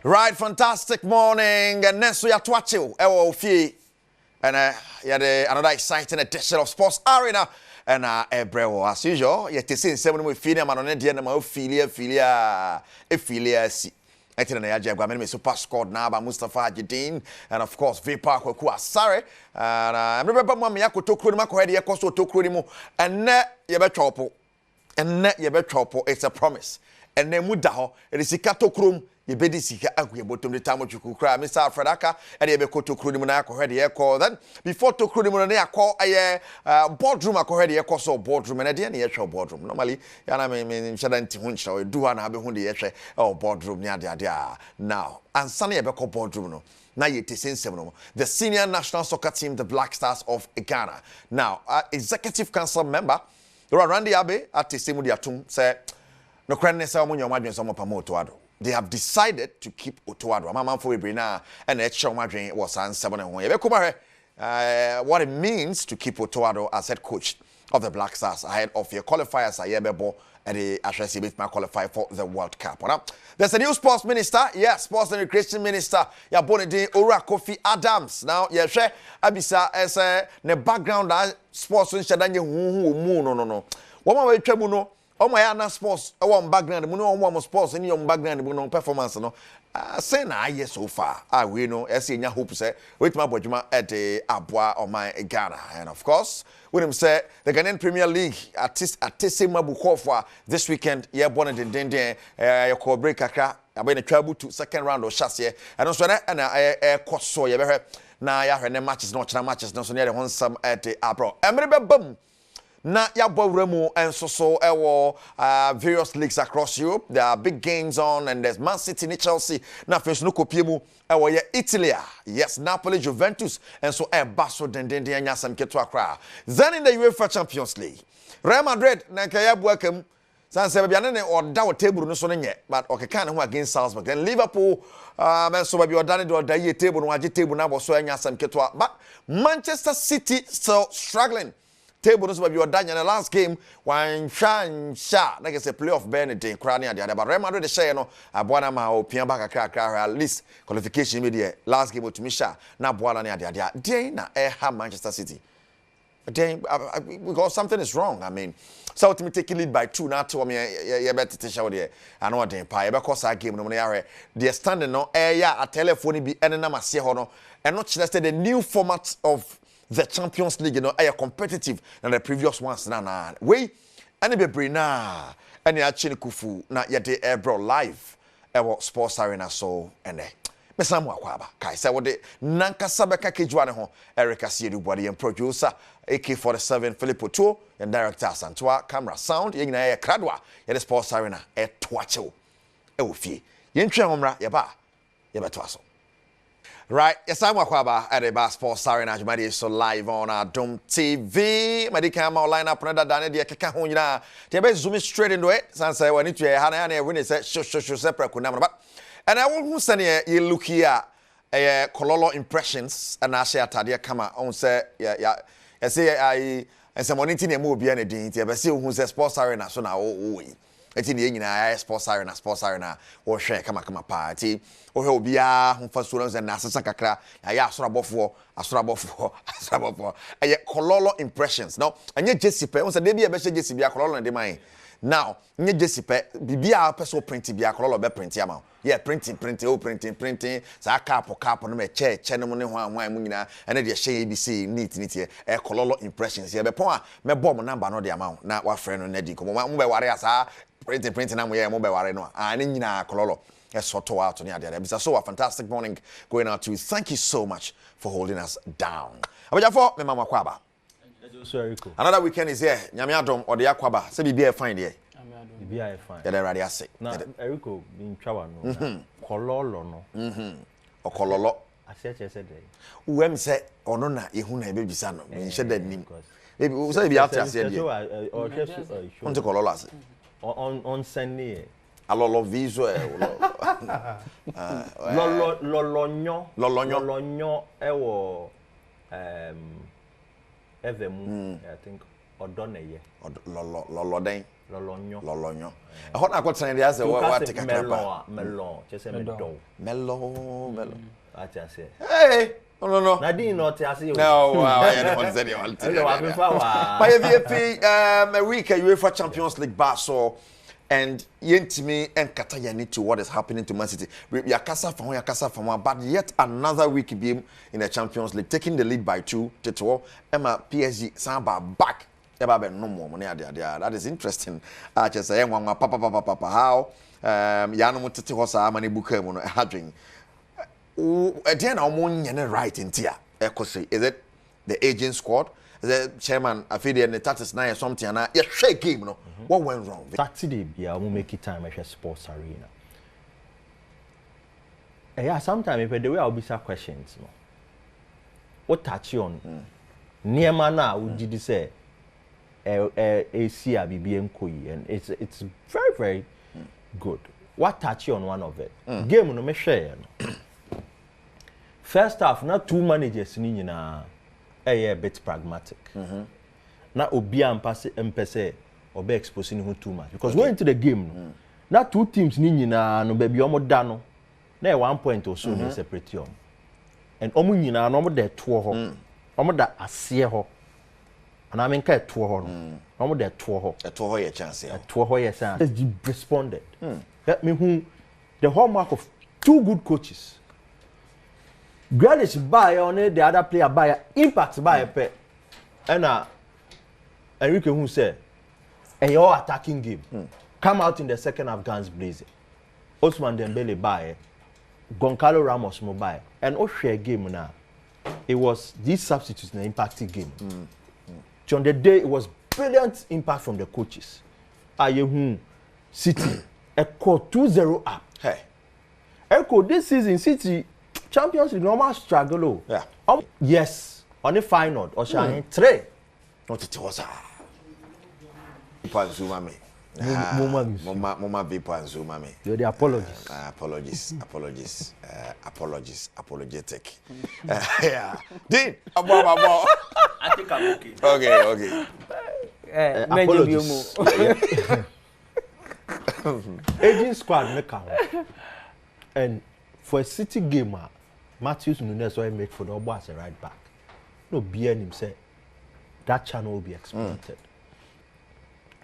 Right, fantastic morning. And next we are to watch you. And another exciting edition of Sports Arena. And Ebrewo, as usual, yet to see 7 with Filia Manonedia and Filia. I think I have super squad now by Mustafa Jadin and of course Vipa Kokua Sare. And I remember Mamma Kotokurima Kohedi Koso Tokurimu and net Yebetropo. And net Yebetropo, it's a promise. And then Mudaho, it is a Katokrum. You be this here, I bottom the time what you could cry, Mr. Fredaka, and you be to Krunimunako head here call. Then before to Krunimunania call a boardroom, I heard here call boardroom and a dear show boardroom. Normally, and I mean, Shadanti Huncho, do an Abehundi or boardroom near the now. And Sunny Abeko boardroom. Now it is in 7. The senior national soccer team, the Black Stars of Ghana. Now, executive council member, Randy Abe at Tisimudiatum said, no credit, someone your margin, some of Pamoto. They have decided to keep Otoado. Mama for Ibrina and Echo Madrin was on 7 and 1. What it means to keep Otoado as head coach of the Black Stars ahead of your qualifiers at Yebebo and the Ashesi might qualify for the World Cup. There's a new sports minister, yes, sports and recreation minister, Yabonidi Ora Kofi Adams. Now, yes, Abisa as the background sports in Shadanya no. What way Tremuno? Oh my ana sports one background mu no one sports any your background mu no performance no say na aye so far we know say nya hope say wait my bodjuma at the aboa on my Ghana. And of course when him say the Ghanaian Premier League artist Mabuko for this weekend yeah born den your call break kakra abai na twabu to second round of chassis and also na koso ye behwe na ya hwe ne matches no chana matches no so near the honsam at the abro emre bam. Na Yaboremu and so various leagues across Europe. There are big games on, and there's Man City and Chelsea. Now, first no kopiemu Italy. Yes, Napoli, Juventus, and so Basso den Yasam Ketwa. Then in the UEFA Champions League, Real Madrid, Nankaya welcome. San Sebastian or down table no so yet, but okay, kind of against Salzburg. Then Liverpool, so maybe you're done to the table, no table now, so Yasam Ketwa. But Manchester City still struggling. Table no so you done in the last game when sha like I say playoff Benedict crowning at the other but Real Madrid say no abuana ma opia baka kra at least qualification media last game to Misha na abuana near the other day na Manchester City then because something is wrong. I mean so to me take lead by 2 now to me you better to show there I know den pa you because that game no me yare they standing no a telephone be ene na mase ho no and not just the new format of the Champions League, you know, are competitive than the previous ones. Nah. We, and be bring na, and the actually kufu na yet bro live, sports arena so and there. Mesamu akwaba. Kai say what the nanka sabeka kejwane ho. Erica Siedu body and producer AK47 Philip Oto and director Santua camera sound. Yina kradwa yet sports arena twacho. Fie. Yentwe homra yeba twaso. Right, yes, I'm Wakwaba at the Sports Arena. You so live on Adom TV. Medicam line up another than the Kakahuna. The zoom straight into it. Sansa, when it's a Hana, when it's a separate kunama. And I won't send you look here a Kololo impressions and I share Tadia Kama on say, yeah. I say I and someone in a movie and a dinner, but see who's a sports arena so now. It's in the sports arena or share come party or he'll be a first students and Nasa Kakra. I asked for a Kololo impressions. No, and yet Jessica was a debut message Jessica Kololo and the mine. Now, nye Jessica be a person printing be a Kololo be printing amount. Yeah, printing, sa cap on me chair, money one munina, and then the share ABC neat here, a Kololo impressions here. Be point me bomb number no the amount. Now what friend on Neddy come on warriors are printing and we are mobile warrior no. And in Kololo. So a fantastic morning going out to you. Thank you so much for holding us down. Another weekend is here. Nyame Adom or the Akwaba. Say be fine there. Be fine. Yeah, ready say. Na Eriko bin trawa no. Kololo no. O kololo. Ase there. Wem say ono na ehu na be bisa no. Me hye that nim. Baby, we say be out here say there. O Onto kololo ase. On Sunday. Alolo visual. Lolonyo ewo Evemu I think Odoneye. Lolo den. Lolonyo. I hope I got saying the answer. What take a melon. Just say melon. Mellow. I just say. Hey. No. Nadine not I see you. No, I don't say you. My VP a week UEFA Champions League bar so and yentimi and Katayani to what is happening to Man City. Yakasa, but yet another week being in the Champions League, taking the lead by 2 to 12. Emma PSG Samba back. No more money. That is interesting. I just say, papa, how Yano Titi Hosa Mani Buke having. Again, I'm on right in Tia. Is it the aging squad? The chairman, I feel the taxes now something and yeah, shake game. No, what went wrong? Saturday, yeah, I will make it time at sports arena. Yeah, sometimes the way I'll be some questions. No, what touch you on? Near mana, would you say? AC and it's very very good. What touch you on one of it? Game no me share. First half, not two managers ni na a bit pragmatic. Na obi empese obe exposing who too much because going to the game na two teams ni na no baby omo da no na 1 point or so no separate yom and omo nyina no omo da to ho omo da ase ho and I mean ka to ho no omo da to ho ye chance ya to ho ye chance responded let me who the hallmark of two good coaches. Grealish buy on the other player buy impact buy a pet. And Enrique who said a your attacking game. Come out in the second half guns blazing. Osman Dembele buy Goncalo Ramos mobile. And share game now. It was these substitutes in the impacting game. On the day it was brilliant impact from the coaches. City a call 2-0 up. Hey. Echo this season City Champions League normal struggle. Yeah. Yes. On the final, or shine 3. Not it was Panzuma me. Mama Vipa and Zuma me. You're the apologies. Apologetic. Yeah. Dean, I think I'm okay. Okay. Apologies. Aging squad make and for a City gamer, Matthews Nunes why make for the Obo as a right back. No BN him say that channel will be exploited.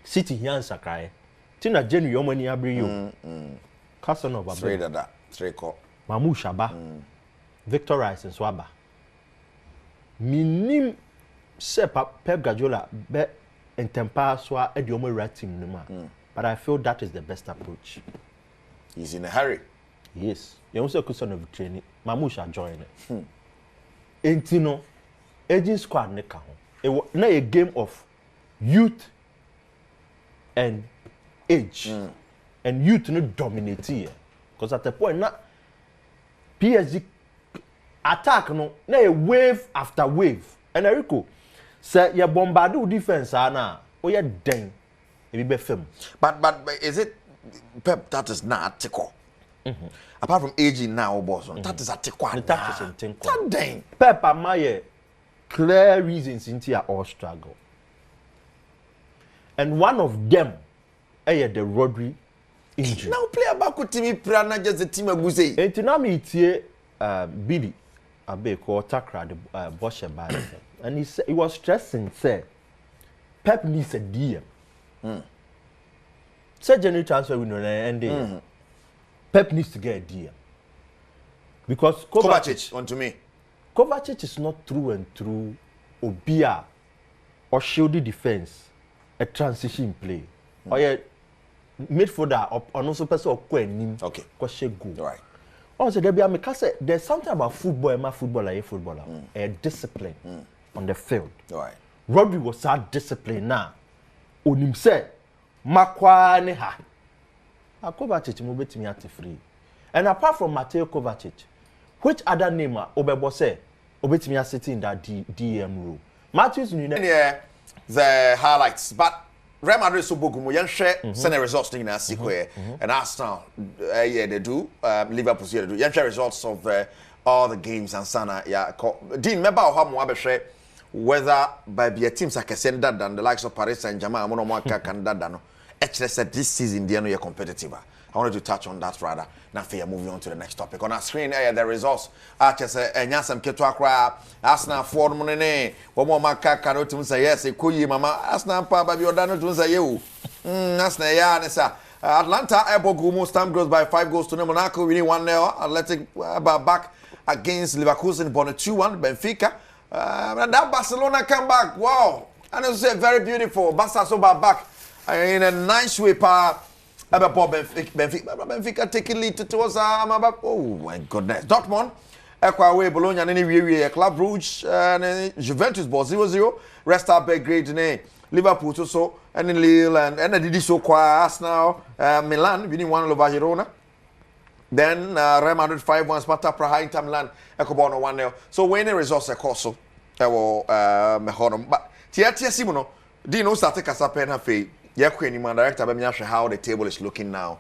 City here and Sakai. Tina Jenny Yomani Abriyo. Casanova. Three call. Mamu Shaba. Victor Rice and Swaba. Minim se Pep Guardiola be en tempa swa ediomo right team numa. But I feel that is the best approach. He's in a hurry. Yes. You also question of training. Mamusha join it. Entino, aging squad ne ka ho. It was not a game of youth and age. And youth no dominate here. Because at the point na PSG attack no na a wave after wave. And Eriko say you bombard defense na o ye den e be fam. But is it Pep that is not tickle? Apart from aging now, boss, that is a tickle. That is a tickle. That Pep and my clear reasons into your all struggle. And one of them is the Rodri injury. Now player back with Timmy Prana just the team of Guse. And to now me here, Billy, a big called Takra, the Bosch and he was stressing, say, Pep needs a DM. Say January transfer window and Pep needs to get a DM. Because Kovacic onto me. Kovacic is not through and through Obia or shieldy defense, a transition play. Or a midfielder or also person or Queen. Okay. Question go. Right. Also, there's something about football and my footballer, a discipline on the field. Right. Rodri was that discipline now. Onim said, Makwane ha. Kovacic mo betimi ate free. And apart from Mateo Kovacic, which other name Obebo say obetimi sit in that DM role? Matthews yeah, the highlights, but Real Madrid so bogumo yan share send the results thing na sikwe and Arsenal yeah they do Liverpool they do yan share results of all the games and sana yeah Dean member how mo abehwe whether by be teams like send that than the likes of Paris Saint-Germain mo no mo aka kan dada no Actually said this season they are no competitive. I wanted to touch on that rather. Now we are moving on to the next topic. On our screen, the results. Just Nyasam Ketwakra, Arsenal for money. One more Maka cannot say yes, a kuyi mama. Arsenal pa baby odano to say you. Arsenal ya nessa. Atlanta Ebogumo stamp grows by 5 goals to Monaco winning 1-0. Athletic back against Leverkusen born 2-1 Benfica. And that Barcelona come back. Wow. And it's very beautiful. Barca so back in a nice way pa. Benfica taking lead towards oh my goodness. Dortmund, Equaway, Bologna, and any Club Brugge, and Juventus ball 0-0. Rest up Belgrade, Liverpool so, and Lille, and Didi so Arsenal, Milan winning 1 over Girona. Then Real Madrid 5-1, Sparta Praha, Inter Milan, Ecobono 1-0. So winning results also, Mehonom. But Tia Simono, Dino started Casapena Fee. Yeah, Queen, my director, I'm not sure how the table is looking now.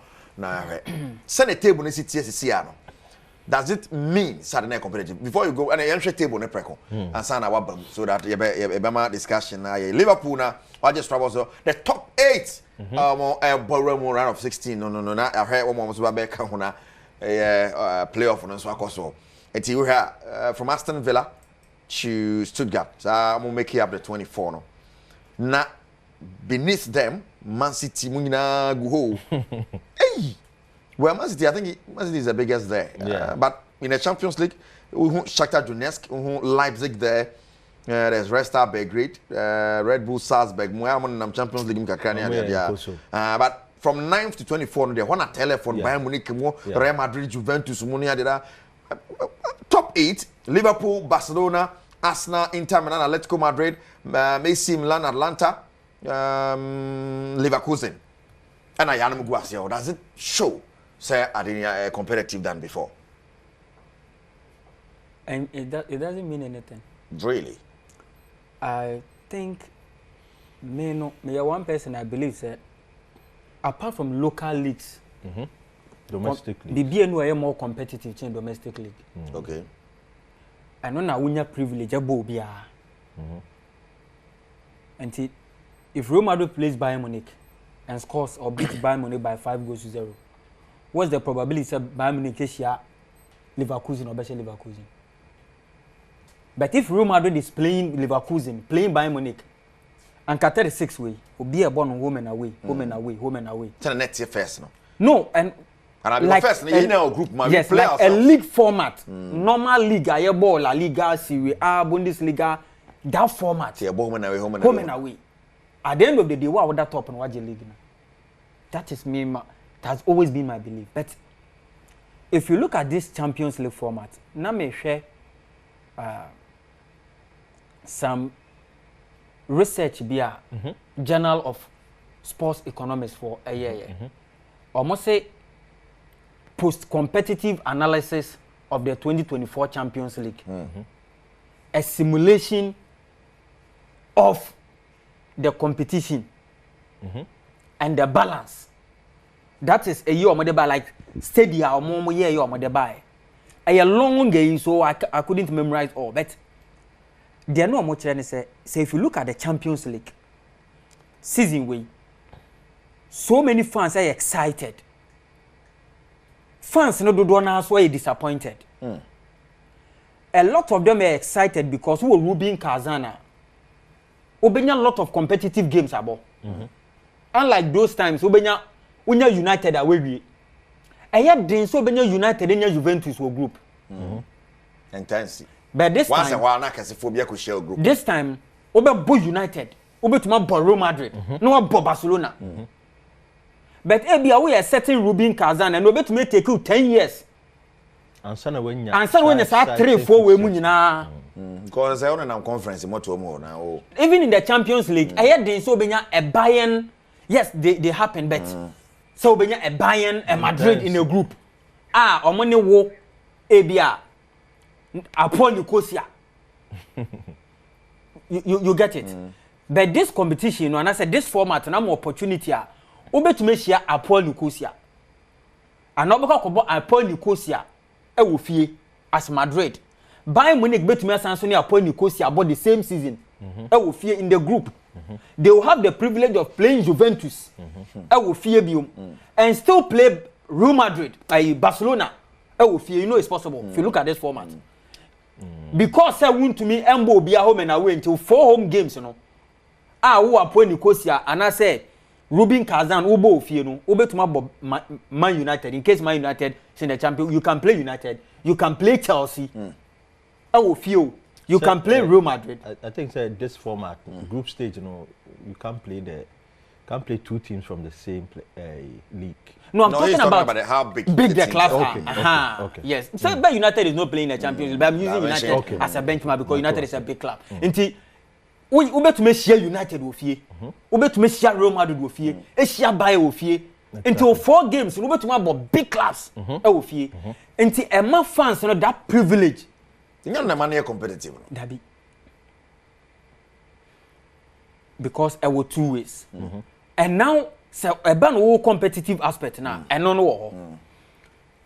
Send a table in CTS. Does it mean Saturday competitive? Before you go, and I enter table in Preco and sign our so that you have discussion. Liverpool now, I just trouble so the top 8 ballroom round of 16. No, I heard one more was back on a playoff on so so. And you have from Aston Villa to Stuttgart. So I'm gonna make it up the 24 no. Now beneath them, Man City munina go. Hey, well, Man City, I think Man City is the biggest there. Yeah. But in the Champions League, Shakhtar Donetsk, Leipzig there. There's Red Star Belgrade, Red Bull Salzburg. Muamon Champions League but from 9th to 24, they want to telephone Bayern Munich, Real Madrid, Juventus, Munia. Top 8: Liverpool, Barcelona, Arsenal, Inter Milan, Atletico Madrid, AC Milan, Atlanta. Leverkusen and I am Guasio. Does it show say are competitive than before? And it doesn't mean anything. Really? I think me one person I believe that apart from local leagues, domestic league, the BNU are more competitive than domestic league. Okay. I know na winya privilege abobia. And if Real Madrid plays Bayern Munich and scores or beats Bayern Munich by 5-0, what's the probability that Bayern Munich is Leverkusen or better Leverkusen? But if Real Madrid is playing Leverkusen, playing Bayern Munich, and 36 way, will be a born woman away. Tell the next year first, no? No, and like first, you know, group yes, like a league format, normal league, a ball, La Liga, Serie A, Bundesliga, that format. Yeah, home and away. At the end of the day, what would that top and what you league now? That is me. That has always been my belief. But if you look at this Champions League format, now me share some research via Journal of Sports Economics for a year. Almost say post-competitive analysis of the 2024 Champions League. A simulation of the competition and the balance. That is a year or like steady or more year or buy. A long game, so I couldn't memorize all. But there are no much say if you look at the Champions League season way, so many fans are excited. Fans no do now so are disappointed. A lot of them are excited because who Rubin Kazana. Obenya a lot of competitive games about. Unlike those times, Obenya United away we. And yet, then so Obenya United and Juventus were group. Intense. But this once time, a while, phobia could share group. This time, Obe United, Obe to my Real Madrid, no Barcelona. But Ebia we are setting Rubin Kazan and Obe to me take you 10 years. And some when you start 3-4 way munina. Because I on a conference in Motomo now. Even in the Champions League, I had the so benya a Bayern. Yes, they happen, but so benya a Bayern, a Madrid in a group. Or money wo Ebia upon Nicosia. You get it. But this competition, and I said this format, and I'm opportunity. Obe to make share upon Nicosia. And not because upon Nicosia, I will fear as Madrid. Bayern Munich bet me Sansoni upon Nicosia about the same season. I will fear in the group. they will have the privilege of playing Juventus and still play Real Madrid, Barcelona. It's possible if you look at this format. Because I want to me Embo be a home and away until 4 home games, who are playing Nicosia, and I say Rubin Kazan, Ubo Fieno, Ube to Man United. In case Man United is in the champion, you can play United, you can play Chelsea. You can play Real Madrid. I think this format, group stage, you can't play 2 teams from the same league. No, I'm talking about how big the club. Okay. Yes. So, but United is not playing the Champions League. But I'm using United as a benchmark because United is a big club. Until we bet to make sure United will fear. We bet to make sure Real Madrid will fear. Asia Bayern will fear. Until 4 games, we bet to about big clubs will fear. Until Emma fans know that privilege. You know the money competitive. Dabi. Because I will 2 ways. And now. So a ban all competitive aspect now, and no.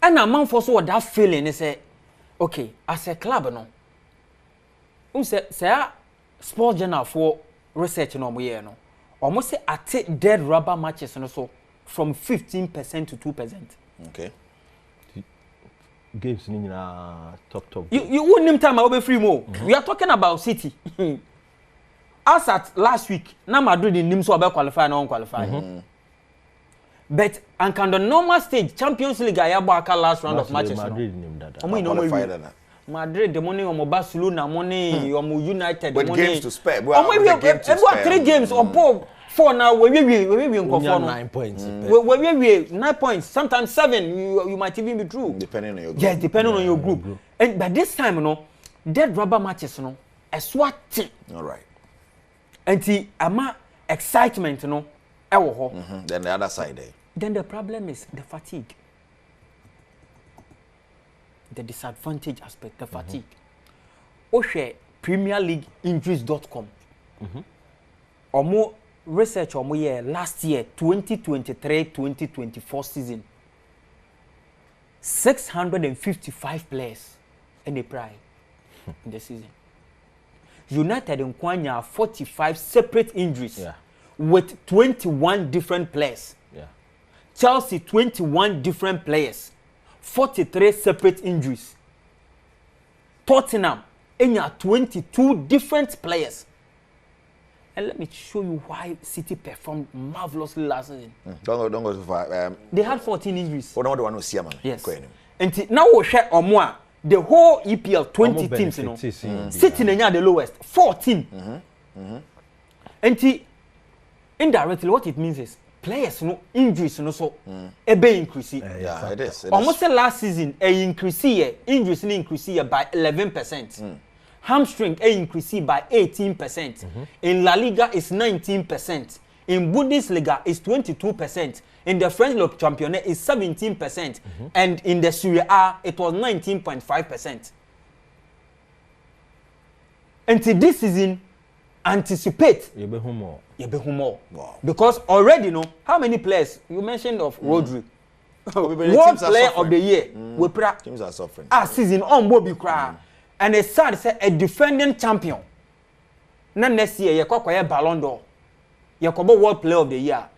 And a man for so that feeling is say, okay, as a club no. Say sports journal for research no mo no. Almost say I take dead rubber matches no so from 15% to 2%. Okay. Games in top. You wouldn't name time I will be free more. We are talking about City. As at last week, now Madrid in Nimso about qualify and unqualified. But and can the normal stage Champions League ayabaka last round of matches Madrid name that. Madrid the money on Barcelona money on United with money games to spare. We have 3 games or 4 now we 9 points. We 9 points sometimes 7 you might even be true depending on your group. Yes, depending on your group. And but this time dead rubber matches a swat. All right. And the excitement Then the other side Then the problem is the fatigue. The disadvantage aspect, the fatigue. Oshe Premier League injuries.com. Or more research or more year last year 2023-2024 season. 655 players in the prime in the season. United in Kwanya 45 separate injuries with 21 different players. Chelsea 21 different players, 43 separate injuries. Tottenham 22 different players. And let me show you why City performed marvelously last season. Don't go too far. They had 14 injuries. What do you see, man? Yes. And now we share or more. The whole EPL 20 teams, City the lowest 14. And indirectly, what it means is players injuries so increase. Yeah, it is. Almost last season increase injuries increase by 11%. Hamstring increase by 18%. In La Liga is 19%. In Bundesliga is 22%. In the French League Championnat is 17%. And in the Serie A it was 19.5%. Until this season anticipate you be more. Wow. Because already how many players you mentioned of Rodri World Player of the Year teams are suffering season on Bobby cry and it's sad to say a defending champion na next year you kwakwa Ballon d'Or you kobo World Player of the Year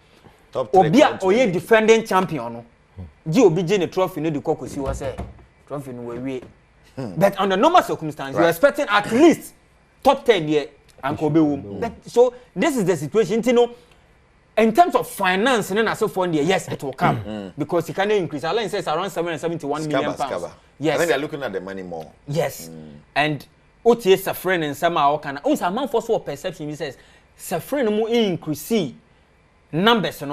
top 3 obia oye defending champion no gi obi je the trophy no the kokosi was say trophy no we but under normal circumstances you are expecting at least top 10 year and so this is the situation. In terms of finance, and then so for yes, it will come because it can increase. Alan says around 771 million pounds. Yes, I think they're looking at the money more. Yes, and OTA Safran and somehow can. Also, amount for so perception. He says Safran more increase numbers,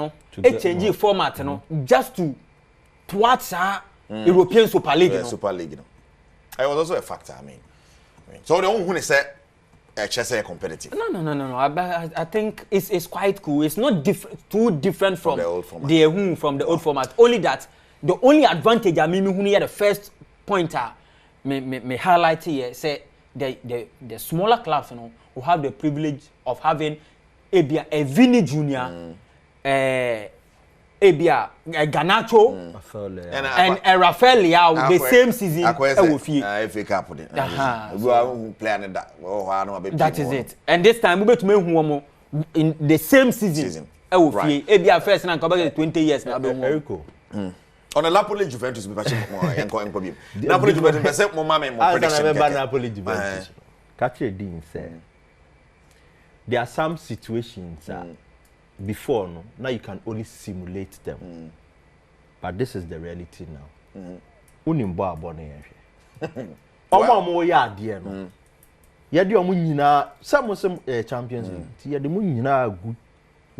change format, just to towards European Super League. Super League, It was also a factor. I mean, so the only one is said. HSA competitive. No. I think it's quite cool. It's not too different from the old format. The old format. Only that the only advantage I mean who the first pointer me highlight here say the smaller clubs who have the privilege of having a Vini Junior, Garnacho and Rafael Leao the same season FA Cup that is it. And this time we bet me who in the same season. Right. Ebi first na nkoba 20 years na be mo. Erico. On the Napoli Juventus be pache mo enko bi. Napoli Juventus be say mo ma me mo prediction. I remember Napoli Juventus. Catch a dean say. There are some situations before no, now you can only simulate them. But this is the reality now. Unimbo abone ehwe. Omo ya ade no. Ye de omo nyina some Champions League. Ye de mo nyina good.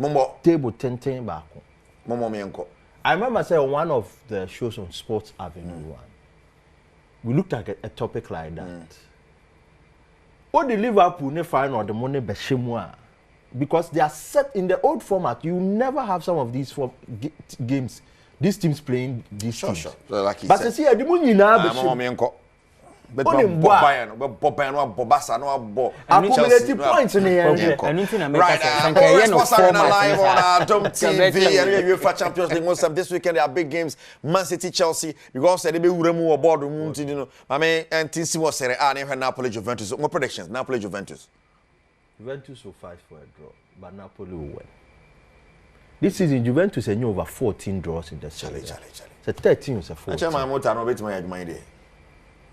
Momo table 10 back. Momo me enko. I remember saying one of the shows on Sports Avenue 1. We looked at a topic like that. What the Liverpool ne find or the money beshimwa because they are set in the old format. You never have some of these games, these teams playing these teams. Sure. So like but you see, the money now beshim. But Bayern, Bobasa, no abo. Accumulative points in the end. Right. Sports Arena live on Adom TV. And UEFA Champions League. Most of this weekend there are big games. Man City, Chelsea. Because they be uremu aboard you know. I mean, and TC was Serie A and Napoli, Juventus. More predictions. Napoli, Juventus. Juventus will fight for a draw, but Napoli will win. This season, Juventus has over 14 draws in the Serie A. So 13 is a 14.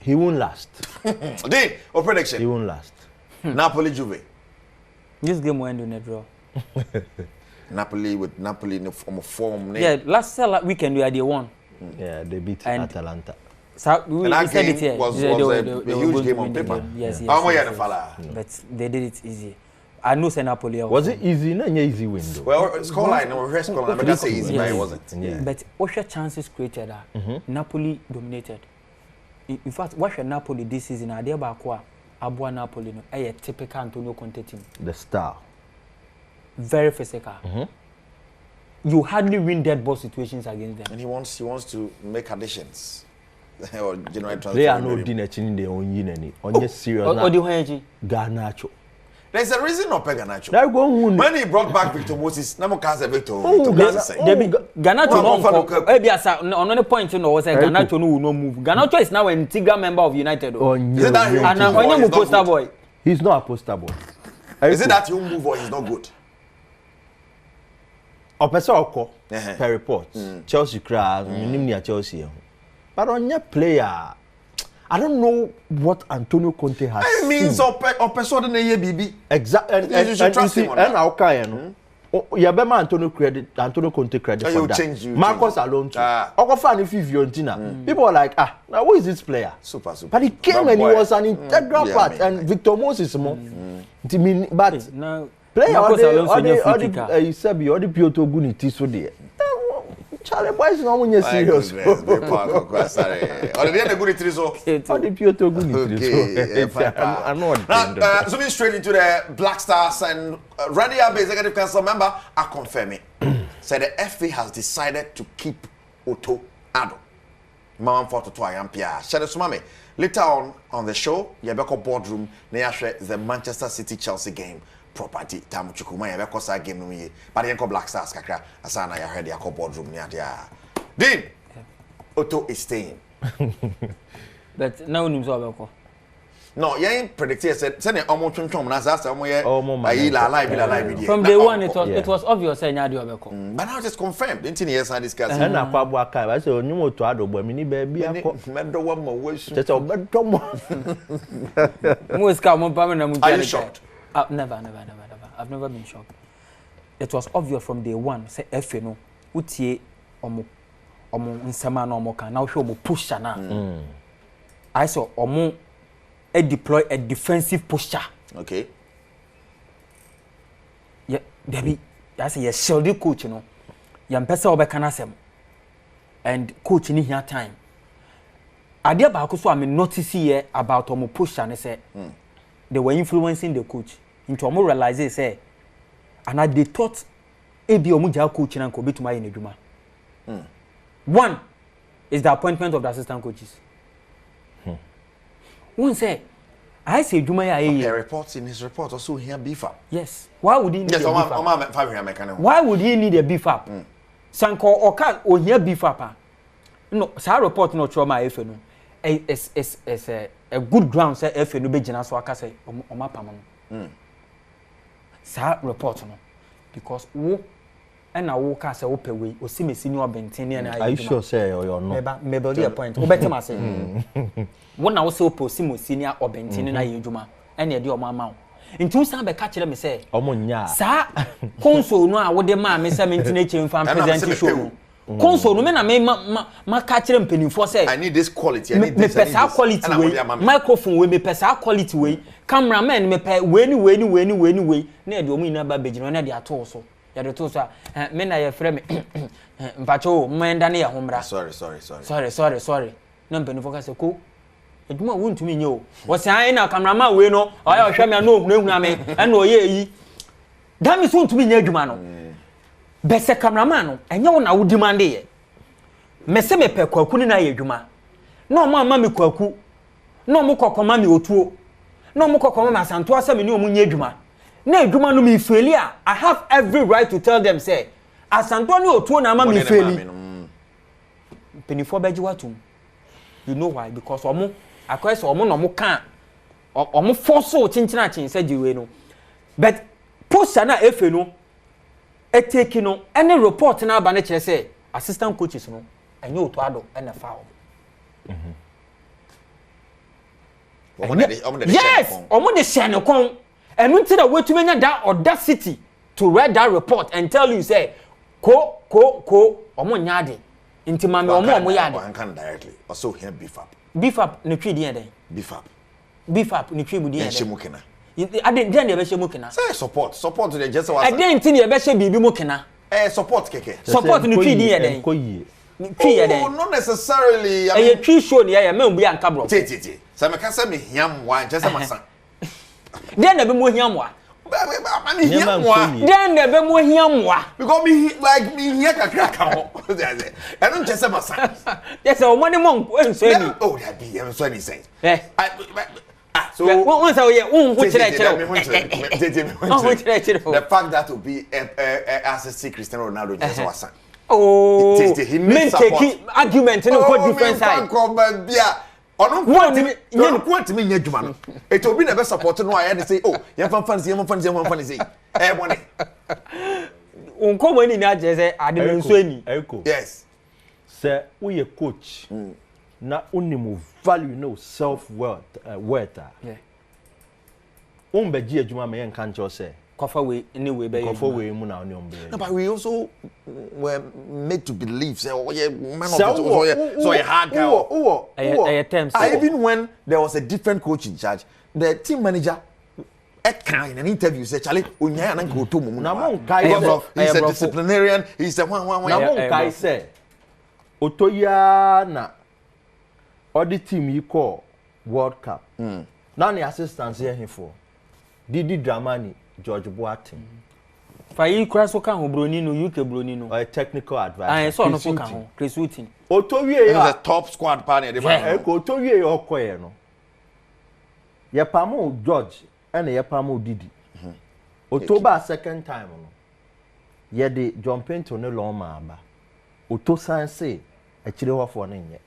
He won't last. Dean, or prediction? He won't last. Napoli, Juve. This game will end in a draw. Napoli in the form. Yeah, last weekend we had the one. Yeah, they beat Atalanta. So we said it here. Was a huge game on paper. Yes. But they did it easy. I know Napoli. Was it easy? No, easy win though. Well, scoreline, scoreline, but that's easy, but it wasn't. Yeah. But what your chances created? Napoli dominated. In fact, what your Napoli this season? Are there bakwa Abua Napoli? No, a typical Antonio Conte team. The star. Very physical. You hardly win dead ball situations against them. And he wants to make additions. Or generate transfer. They are no dinner in the own uni. On your serious. Garnacho. There's a reason not Garnacho. When he brought back Victor Moses, Namokaze Victor. Garnacho on any point you know was Garnacho no move. Garnacho is now an integral member of United. Is it that he's poster boy? He's not a poster boy. Is it that you move or he's not good? Opesa per report. Chelsea crowd, near Chelsea. But on your player, I don't know what Antonio Conte has it means Opesa than a BB. Exactly. And you see, and how can Yabema Antonio Conte credit for that. Marcos alone too. Okofan if Fiorentina. People are like, now who is this player? Super. But he came and he was an integral part. And Victor Moses more. But now player all the Piotr Guniti so there. Charlie boys no one serious. Or the Guniti so. All the Piotr Guniti so. I know. Now, zooming straight into the Black Stars and Randy Abe, executive council member, are confirming. Said the FA has decided to keep Otto Adom. Mama for to Ampia. Share the later on the show, Yabeko boardroom, near the Manchester City Chelsea game. Property tamu chukuma ya beko sa game no ye but yenko Black Stars kakra asana ya head ya ko boardroom ni adia Dean Otto is staying but now nim so abeko no yen predicted said say omo twentwom na sa omo ye ayi la live from day one it was obvious say nya de abeko but now it's confirmed didn't you yes discuss na kwa bo aka ba say onyum Otto Adom bo mi ni ba bi akọ medo wa ma wasu tete obedo mo mo ska mo pa me na mu are you shocked? Never. I've never been shocked. It was obvious from day one. Say, FA no, utie omo nsema na omo kan. Now show omo pusher na. I saw omo deploy a defensive posture. Okay. Yeah, baby. I say yes, shield coach no. Yam pesa obeka na sem. And coach ni here time. Idea ba so am notice here about omo pusher ne say. They were influencing the coach into omo realize say and they thought ebi omo ja coach na ko betuma yin adwuma. One is the appointment of the assistant coaches. One say I say adwuma ya he reports in his report also here beef up. Yes. Why would he need a beef up? Why would he need a beef up? Sanko oka o here beef up. No, sa report no trauma efe no. It's a good ground say FA no be gina so aka say o mapam no. sa report no because wo and wo ka say wo pe we osimesi ni obenten ni na are you sure say or no maybe the point wo betem ase wo na wo say wo pe osimesi ni obenten ni na yedwuma and ye de o mama nti san be ka kire me say omonya sa console no a wo de ma me say mentine chemfa present show no console no me na me ma ka kire mpanimfo say I need this quality, I need this, me pesa quality way microphone we me pesa quality way cameraman me pe we ni na e de omu ina ba begino na de ato so ya de to so me na ye frɛ me mpacho mmenda na ye homra sorry na mpanimfo ka say ko eduma wontumi nye o wo say na cameraman we no oya hwɛ me na ohunu ame na oye yi dami so wontumi nye adwuma no bese cameraman no enye wo na wo demand ye me se me pe kwaku ni na ye adwuma na o ma me kwaku na o mo kokoma me otuo na o mo kokoma me asanto asa me ni o mo nye adwuma na adwuma no me feli a I have every right to tell them say asanto ni otuo na ama me feli penifo beji watum you know why because omo akwese omo no mo kan omo force o chinchina chin say jiwe no but poster na efe no eteki no any report na aba na kire say assistant coaches no enye otu ado na foul yes omo de share ne kon enu nti da wetumenya that audacity to read that report and tell you say ko omo nyaade nti ma me omo yaade I can directly also here bifap ne twi die den bifap ne twi bu die den shemukena ade den de be shemukena say support to the just was ade nti ne be she bibi mukena support keke support ne twi die den twi ye den not necessarily I mean twi show ne ya me mbu ya nka bro tete say me ka say me hiam wa just masan den na be mo hiam wa then the be mo hiamwa because me like me here kakra ka ho I don't just say masan yes o money mon enso ni oh that be am so any sense so one say we hu kire the fact that to be assist Cristiano Ronaldo just wasan he made take argument in a different side ono kwati me nya dwuma no eto obi na be support no aye dey say oh yam fan say money unko money na je say ade me nso ani yes say we a coach na unimu value no self worth yeah umbeji adwuma me nka ncho say kofa we anyway be kofa we mu na oni ombe no but we also were made to believe say oh yeah man of so you hard guy even when there was a different coach in charge the team manager in an interview said Charlie onya na nko to mu na mon kai he's a disciplinarian he's a one na mon kai say otoya na odi team yi call World Cup na the assistants here for Didi Dramani George Boateng Fayi Kraso kan ho broni no UK broni no a technical advisor so no kan ho Chris Wooten Otowie is a top squad partner the man Otowie okoye no ye pamo George and ye pamo Didi October second time no ye de John Pinto ne long ma aba Oto san say a chire wafo no nye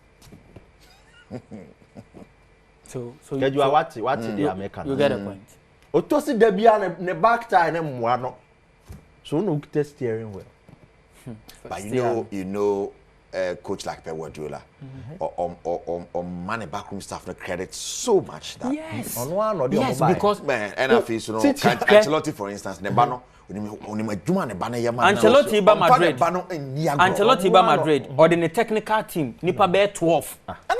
so you are what the American you get a point Oto si da bia ne back tie ne mwa no so no get steering wheel but you know coach like Pep Guardiola or man backroom staff no credit so much that yes on one yes because man and I feel you know Ancelotti for instance ne ba no oni madwuma ne ba na yema Ancelotti ba Madrid or the technical team nipa be 12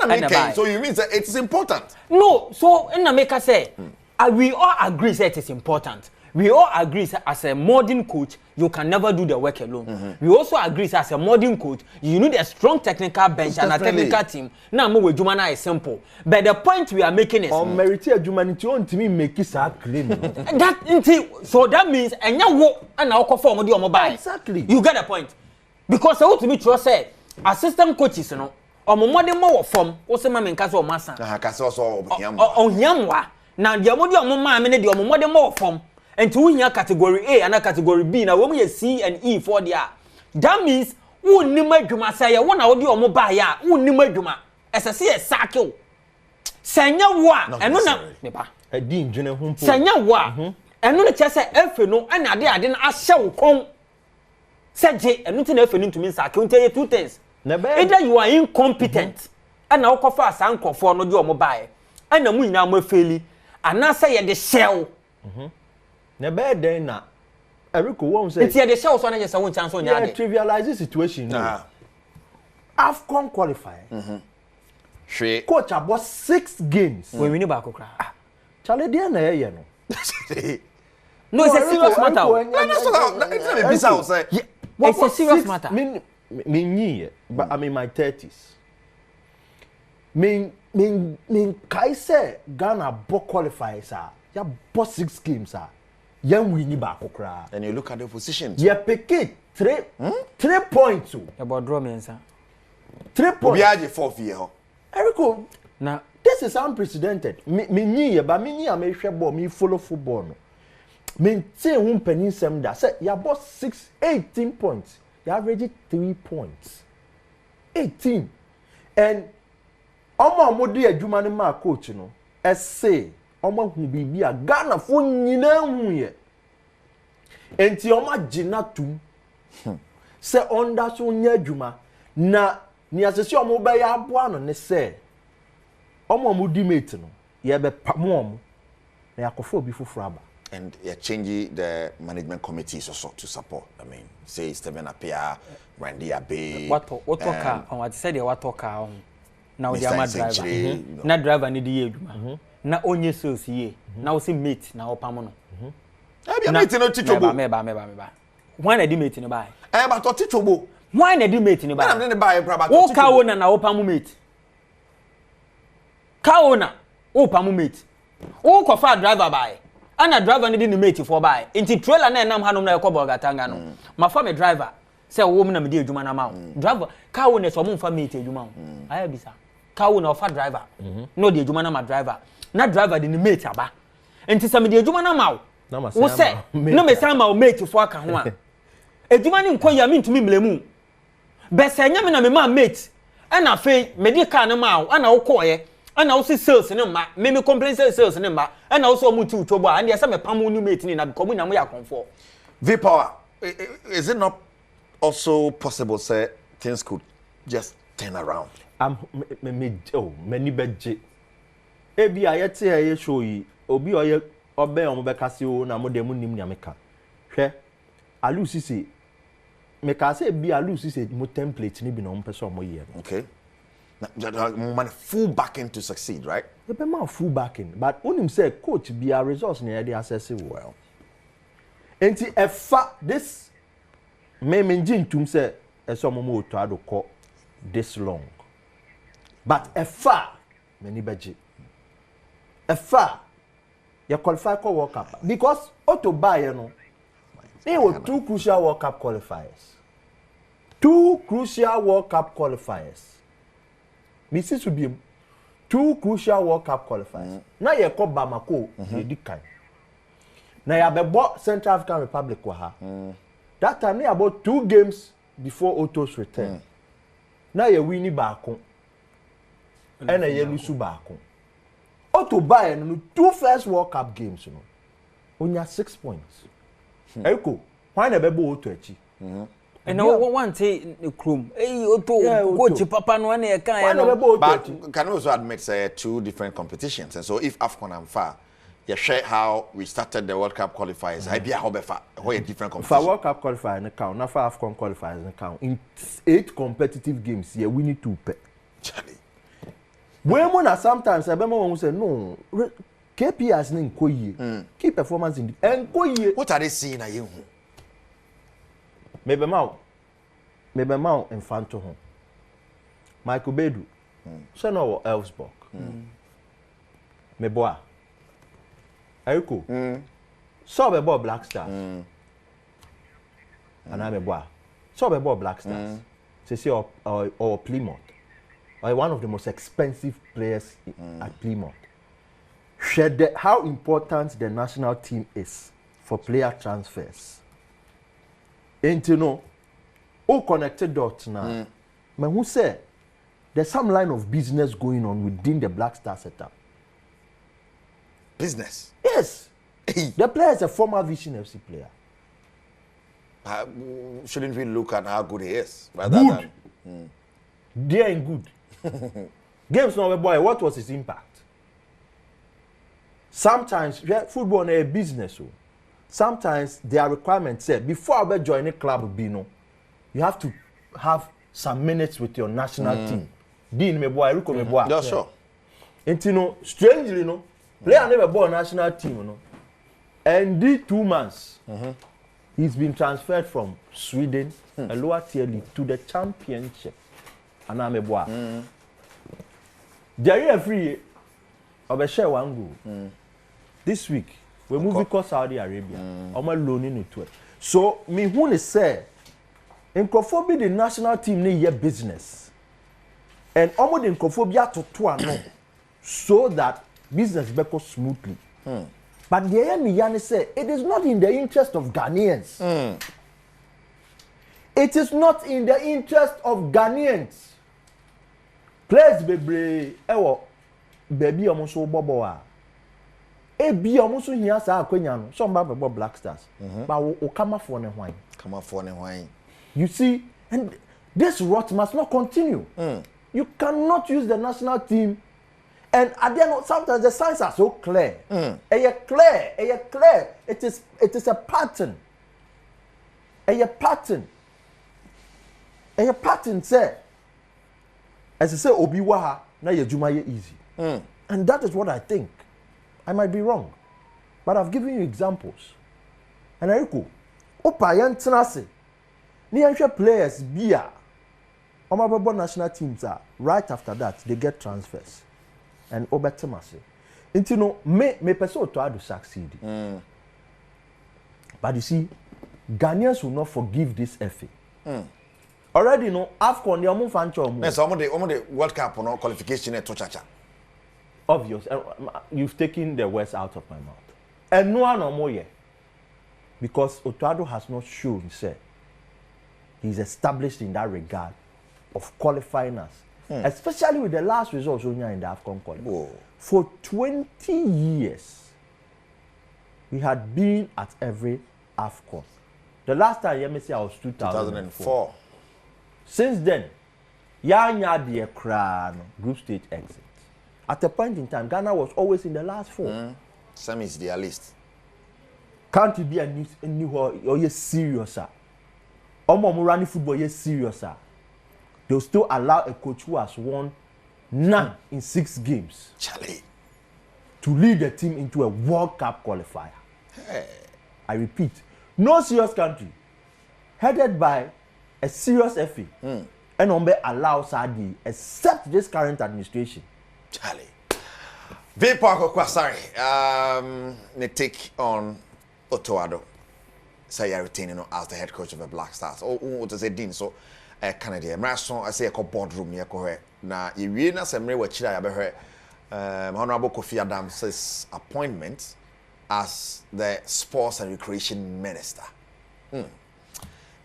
and so you mean that it is important no so na make say we all agree that it is important. We all agree that as a modern coach, you can never do the work alone. We also agree that as a modern coach, you need a strong technical bench and a technical team. Now, Jumana is simple. But the point we are making is... On Meritia Jumanity, on to me make it clean. So that means, and now what and now conform with your mobile. Exactly. You get the point. Because I want to be true, say, assistant coaches, you know, or modern more form, also my main case or massa. On Yamwa. Now, the amount of my men, the modern more form. And to win your category A and a category B, now when we C and E for the that means who nima juma say one audio mobile ya who nima juma as a see a cycle senya wa and no na a dean jene hum senya wa eno ne chese efe no ana ade na ahye wo kon seje eno ti na efe no ntumi nsa ke unte two things either you are incompetent ana wo kofa asa nkofo no de o mo bae ana mu nyina mo afeli ana se ye de shell na be den na Eriko won say it's ye de shell so na je se won chance onya de trivialize the situation no AFCON qualifier coach about 6 games we win back kra chale dia na ye no no it's a serious matter it's a serious matter me but I'm in my 30s me kai say Ghana bo qualifiers ya bo 6 games yan win back kra and you look at the positions ya pick 3 points about draw me answer 3 points obiaje 4 year ho Eriko na this is unprecedented me but me am hwe ball me follow football no me say hu mpanin sem da say ya boss 18 points you average 3 points 18 and omo de adwuma ne ma coach no say omo hu bibia Ghana fo nyina hu ye enti omo gina tum say onda so nya adwuma na ni asese omo be ya aboa no ne say omo di mate no ye be pamo na yakofo obi foforo aba and you're changing the management committees also to support. I mean, say Stephen Appiah, Randy Abbey. What talk on what said what talk on now the ama driver. Na driver need the adwuma. Na onye sales ye. Na we say mate na opamo no. Abi mate no tichobo. Meba. Why na di mate no buy? But tichobo. Why na di mate no buy? Na dey buy braba. O ka wona na opamo mate. Ka wona opamo mate. O ko fa driver buy. Ana driver need the mate for buy. Inti trailer na enam hanom na ekobo gatanga no. Ma fa me driver say wo na me di adwuma na ma wo. Driver ka wo ne so mo fa mate adwuma wo. Aya bisa. Ka wo na ofa driver. No di adwuma na ma driver. Na driver di ni mate aba. Inti sa me di adwuma na ma wo. Wo say no me say ma wo mate for aka ho a. Adwuma ni nko ya me ntumi mlemu. Be say nya me na me ma mate. Ana fe me di car na ma wo. Ana wo koye. Ana also sales ne ma me complain sales ne ma ana also mu ti utobo and dey say me pam new mate ni na because mu na mo ya comfort V power is it not also possible say things could just turn around many beje ebi ayete aye show yi obi oye obe o mo be kase o na mo dem nim nya meka hwe alu sisi me ka say bi alu sisi mo template ni bi na mo pese o mo ye okay man full backing to succeed, right? The man full backing, but when say coach be a resource near the assessing well. And this may mean to say a some more to call this long, but many budget. You qualify for World Cup because auto buy they were 2 crucial World Cup qualifiers. 2 crucial World Cup qualifiers. This is to be 2 crucial World Cup qualifiers. Now you call Bamako, you did kind. Now you have bought Central African Republic that time they about 2 games before Otto's return. Now you win back and you lose back. Otto buy 2 first World Cup games, you know. Only 6 points. Eko, why never go to achieve? And no one say Chrome. Hey, Otto, coach Papa no one can. But can also admit say 2 different competitions, and so if AFCON and FA, you share how we started the World Cup qualifiers. I be a hobefa, where different competitions. For World Cup qualifier in account, not for AFCON qualifiers in account. In 8 competitive games, yeah, we need to pay. Charlie. When sometimes I remember when we say no, KPIs in Koye, key performance in and Koye. What are they seeing at you? Maybe Mao in front of him. Michael Bedu, so no Elfsborg. Meboa. Ayuko. So be ball Black Stars. And I'm a boy. So be ball Black Stars. See or Plymouth. Or one of the most expensive players at Plymouth. How important the national team is for player transfers. And you know, all connected dots now. But who said there's some line of business going on within the Black Star setup? Business? Yes. The player is a former Vision FC player. Shouldn't we look at how good he is? Rather Good. than They ain't good. Games now, boy, what was his impact? Sometimes football is a business. So sometimes their requirements say before I join a club, you have to have some minutes with your national team. Dean me boy, Rico me boy. Yeah, sure. And strangely, player never bought national team, And these 2 months, he's been transferred from Sweden, a lower tier league, to the championship. And I'm a boy. Jerry free of share one goal. This week, we move because Saudi Arabia. I'm loaning it to it. So, me who say, in Kofobi the national team need your business. And almost in Kophobia to two so that business goes smoothly. But the Yami say it is not in the interest of Ghanaians. It is not in the interest of Ghanaians. Players baby, baby almost boboa. Be almost here as a Queniano, some about Black Stars. But o come for ne wine. Come for ne wine. You see, and this rot must not continue. You cannot use the national team. And at the end, sometimes the signs are so clear. Clear. It is a pattern. A pattern say, as I say, Obiwaha, na yejuma easy. And that is what I think. I might be wrong, but I've given you examples. And Eriko, Opa Yantanase, Niansha players Bia, Omababo national teams are right after that they get transfers. And Obetemase. Into no me person to have to succeed. But you see, Ghanaians will not forgive this FA. Already AFCON the omo fancho. Yes, the World Cup qualification to chacha. Obvious. You've taken the words out of my mouth. And no one more yet. Because Otuado has not shown, say, he's established in that regard of qualifying us. Especially with the last results in the AFCON qualifier. For 20 years, we had been at every AFCON. The last time I was 2004. Since then, Yanya the Ekran group stage exit. At a point in time, Ghana was always in the last 4. Some is their list. Can't it be a new or you serious? Running football, you serious? They'll still allow a coach who has won none in 6 games Charlie. to lead the team into a World Cup qualifier. Hey. I repeat, no serious country headed by a serious FA and Ombe allows Sadi except this current administration. Charlie. Vipako Kwasari, ne take on Otuado. Say you're retaining as the head coach of the Black Stars. Oh, what does it mean? So, Canada. I say a boardroom here. Na you na semre we chira ya be Honorable Kofi Adam's appointment as the Sports and Recreation Minister.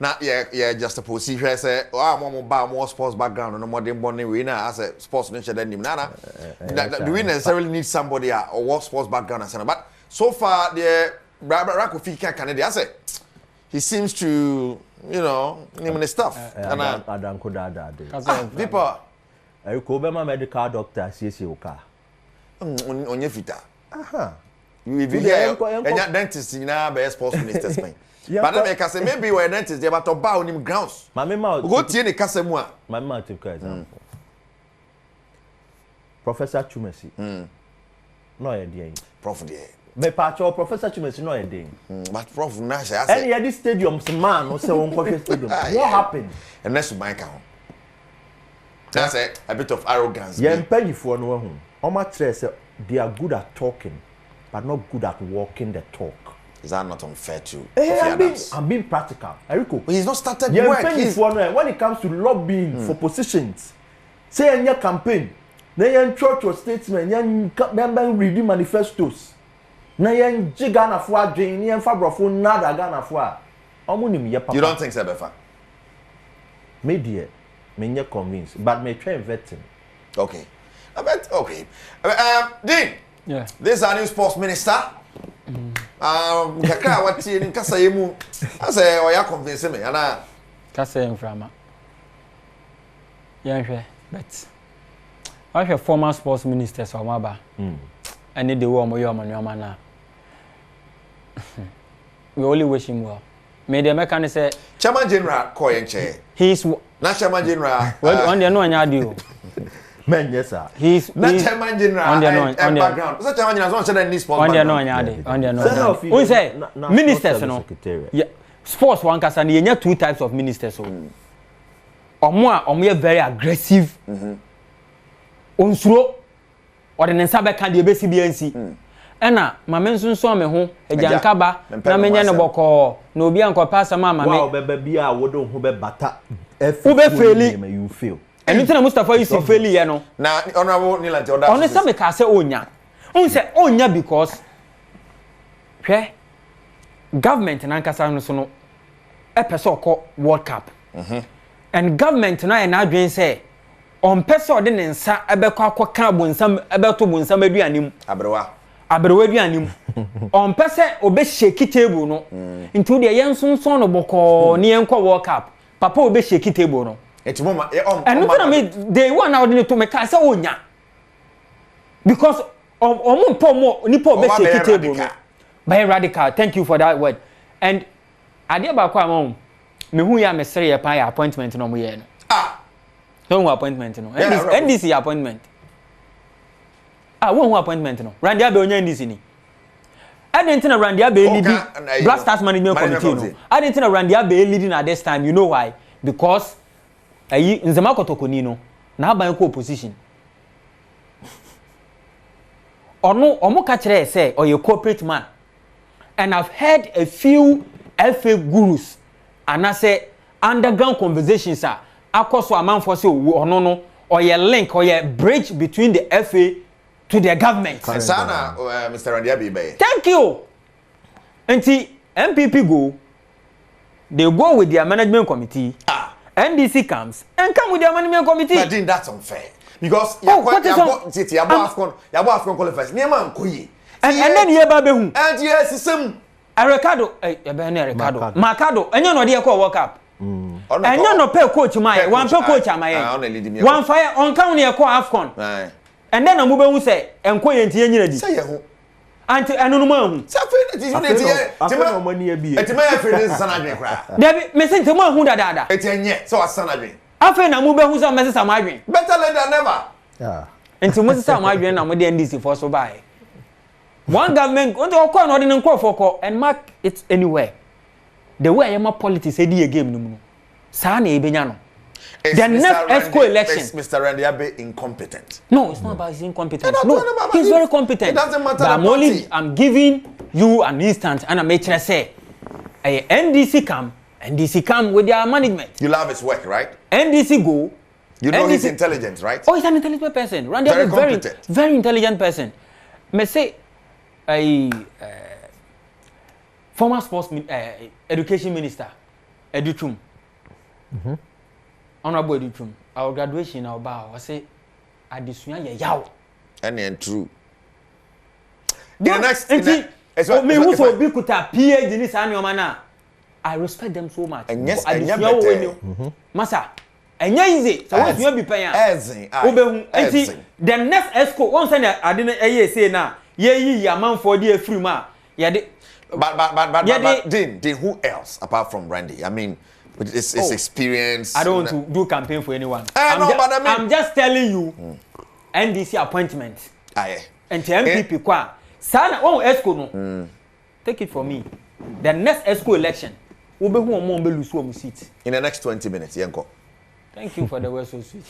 Now, yeah, just a position say, more sports background, no more than born winner as a sports minister than him. Do we necessarily need somebody or what sports background and but so far the Kofi Canada, I say he seems to, name the stuff. Adam Kodada. Vipa. I call my medical doctor, CC Oka. On your fita. You be here, and your dentist in our sports minister Spain. But I make us say maybe we're dentists, they about to bow on him grounds. My mouth. Go to any Casemwa. My mouth, for example. Professor Chumesi. No idea. Prof, dear. Me patcho Professor Chumesi no idea. But Prof, Nash, I said. Any this stadiums man or say one coffee stadium. What happened? And that's my account. That's a bit of arrogance. Yeah, penny for no home. How much they are good at talking, but not good at walking the talk. Is that not unfair to I'm being practical. Eriko. But he's not started work. When it comes to lobbying for positions, say in your campaign, then church or statesmen, then reading manifestos. Then Gana for Jane and Fabro nada Ghana for. You don't think so, Befa? Maybe, me convinced, but may try vetting. Okay. I bet, okay. Dean. Yeah. This is our new sports minister. kakra what in kasa yemu I say oya convince me ana kasa yem frama yanhwe but I have former sports ministers or maba and the war moyo manwa na we only wish him well. May the mechanic say Chairman General Koyenche. He's not Chairman General. Well, on the no anyadi. Man, yes, sir. He's not Chairman General on the background. So Chairman General is not sports. On the no anyadi. On the no. We say ministers no. Yeah. Sports one kasa ni yenya two types of ministers so. Omo very aggressive. Onsuro or the nsa be kan de be CBNC. Ena mama nsunso me ho ejankaba na menya ne boko na obi anko pasa mama me wow bebe bia wodo ho be bata fu be feli you feel enu tina Mustafa Yusuf feli ye no na honorable Nilanti oda on se me ka se onya on se onya because hwe government na nkasa no so no e pese okọ World Cup and government na na adwen se on pese ode ne nsa ebekọ akoka bonsam ebeto bonsam aduanim abrewaduanim on pese obe shake table no into the yensonson no boko ne enko World Cup papa obe shake table no eti mama e on and no me dey one now dey to me ka say onya because omo mpo nipa obe shake table no by radical thank you for that word and ade ba kwa am me hu ya mesere ye pa ya appointment no mo ye no no appointment no NDC appointment one appointment no Randy Abe onya NDC ni Adentina Randy Abe leading Black Stars Management Committee no Adentina Randy Abe leading at this time you know why because ayi nzema kotokoni no na aban ko opposition omo ka kire say or a corporate man and I've heard a few FA gurus and I say underground conversations are akoso amanfo say ono no or a link or a bridge between the FA to the government. Sana, Mr. Randy Abe. Thank you. Until MPP go, they go with their management committee. NDC comes and come with their management committee. But then that's unfair because what is on? Yabo qualifies. Niema nkoyi. And then yeba behu. And yes, some. Ricardo, Ricardo. Marcado, and you know they call World Cup. And you know pay coach my one pay coach am I. One fire on count near call AFCON. And then I'm moving say enko yenti nyina di say ye ho anti anu no ma hu say fe ti so dey tie tema mani abi e tema ya fe dey sana dwen kra David me say tema hu dada e tie nye so asana dwen afa na mu be hu so me say ma dwen better late than never yeah enti mo say ma dwen na mo dey NDC for so buy one government on the call no dey nko for call and mark it anywhere the way am politics e di a game no mu sa na e benya no the next ESCO election. Is Mr. Randy Abe incompetent? No, it's not about his incompetence. No, he's very competent. It doesn't matter. But I'm giving you an instance and I'm trying to say, NDC come with their management. You love his work, right? NDC go. You know he's intelligent, right? Oh, he's an intelligent person. Randy Abe is very intelligent person. Me say, former sports education minister, Edutum. Honorable Edutum, our graduation now bow. I say, adisua ye yaw. And true. The next, me who so big kuta PhD ni sa nyoma I respect them so much. And yes, Masa, enya easy. So what you be paying? Obehu. The next ESCO, one say I didn't say na. Ye man for the free ma. But Dean, who else apart from Randy? I mean, with his experience. I don't want to do campaign for anyone. I'm just telling you, NDC appointment. And to MPP kwa. Sana ESCO no. Take it from me. The next ESCO election, we be who more be lose one seat. In the next 20 minutes, Yanko. Thank you for the word so sweet.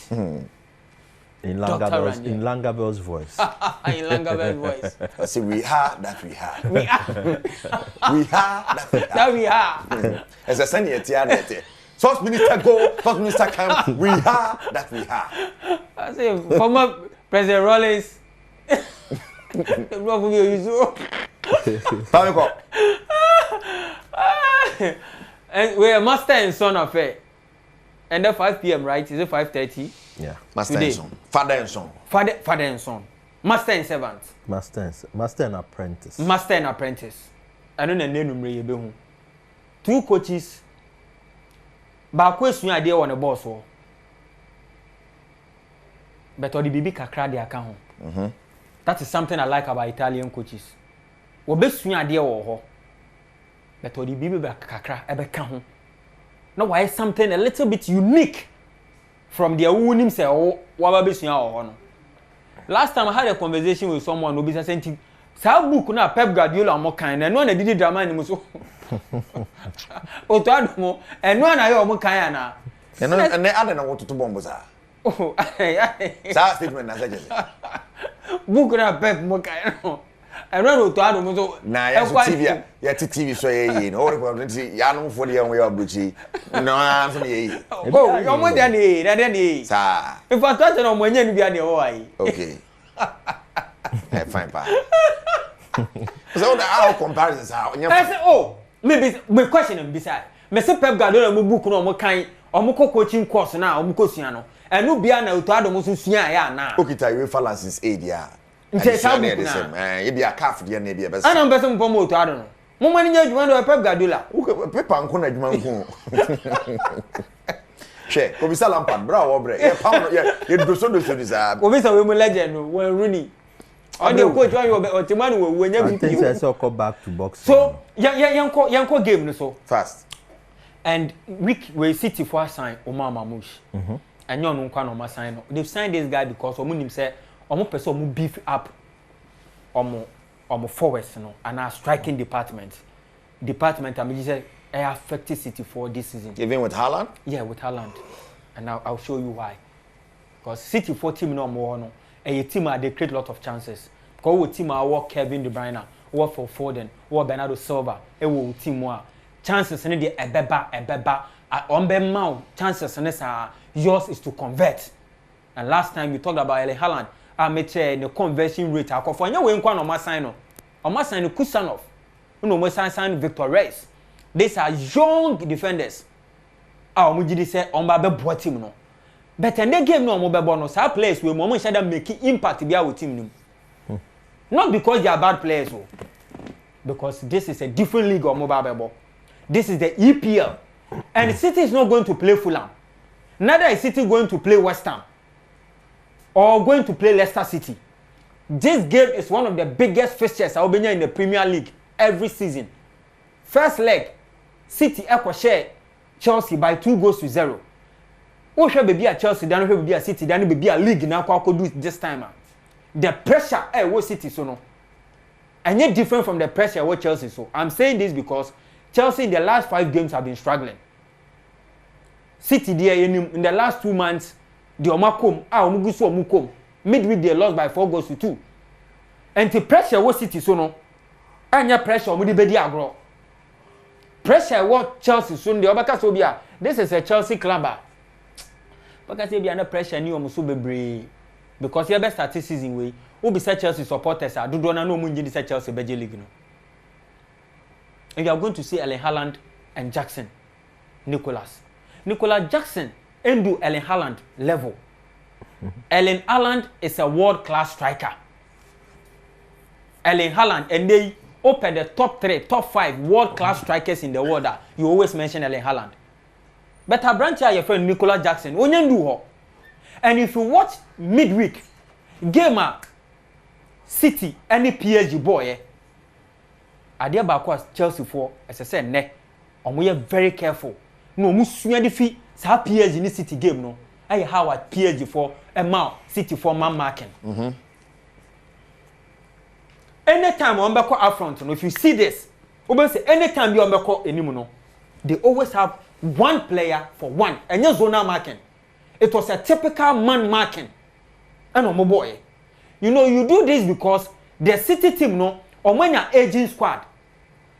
In Langabel's voice. In Langabel's voice. I say we are that we are. We are. We are that we are. As a senior tier. First minister go, first minister come. We are that we are. I say former President Rollins. And we're master and son affair. And then 5 p.m. right? Is it 5:30? Yeah. Master and son. Father and son. Father and son. Master and servant. Master and apprentice. Master and apprentice. ɛno na nenumre ye be hu 2 coaches ba ko esua ade wɔ ne boss wo but odi bibi kakra de aka ho that is something I like about Italian coaches wo be sua ade wɔ ho but odi bibi ba kakra e be ka ho na why something a little bit unique from their wunim say oh wa ba sua wɔ ho no. Last time I had a conversation with someone who be saying sa book na Pep Guardiola mo kan na no na didi drama ni mo so o to Adom eno na ye o mo kan na eno ne ade na wototo bombo sa oh sa statement na say book na Pep mo kan no eno na o to Adom so na ya so TV ya TV so ye no o represent ya no fo de ya we abuchi no am so ye oh yo mo de ni na de ni sa if I touch no mo nya ni bia de o ai okay fine pa so the comparisons how I say oh maybe my question am beside me say Pep Guardiola mo book no mo kan o mo coaching course na o mo kosua no enu bia na oto Adom so sua ya na okita UEFA license aid ya nte sa book na e bia CAF de na bia be ana mbe se mo oto Adom mo mani nya adwuma do Pep Guardiola pepa nko na adwuma nko che ko bisa Lampard bra wo bre ye pam ye doso disa ko bisa we mo legend no when Rooney on the coach when you otimanu we nya BP I think so come back to box so yanko game no so fast and we City for sign Omar Mamouche and you no kwa no ma sign no they signed this guy because omo nim say omo person omo beef up omo forwards no and our striking department am say I affected City for this season even with Haaland yeah with Haaland and I'll show you why because City for team no more no a team they create a lot of chances because we team work Kevin De Bruyne work for Foden work Bernardo Silva we team more chances in the ebeba on be mount chances in yours is to convert and last time we talked about Erling Haaland I made the conversion rate for you we nkwa no ma sign no o ma sign Kusanov no mo sign Victor Reis these are young defenders mo gidi say on ba be boa team no but in the game no mo be no sa players we mo share them make impact be our team no not because they are bad players oh because this is a different league of mobile this is the EPL and City is not going to play Fulham neither is City going to play West Ham or going to play Leicester City. This game is one of the biggest fixtures I will be in the Premier League every season. First leg City equal share Chelsea by 2-0. Who should be at Chelsea, then will be a City, then will be a league now could do this time. The pressure what City so no. And yet different from the pressure what Chelsea so. I'm saying this because Chelsea in the last 5 games have been struggling. City there in the last 2 months, the Omakom, Omugusu Omukom, midweek they lost by 4-2. And the pressure what City so no. And your pressure on the bedi agro. Pressure what Chelsea so the Obaka so bia. This is a Chelsea club. Because they be under pressure ni omuso bebre because your best start season way who be Chelsea supporters are do na no munji this Chelsea Belgian league no. And you are going to see Erling Haaland and Jackson Nicholas Jackson do Erling Haaland level. Erling Haaland is a world class striker. Erling Haaland and they open the top 3 top 5 world class strikers in the world that you always mention Erling Haaland. But a branch your friend Nicholas Jackson, and if you watch midweek game City any PSG boy, I dear back Chelsea for as I said ne, we are very careful. No, musuya the fee, sa PSG in the City game no. I how at PSG for a mount City for man marking. Anytime on back up front, no, if you see this, say anytime you on back anymore, they always have one player for one and your zonal marking. It was a typical man marking. And my boy, you know you do this because the City team no or when your aging squad.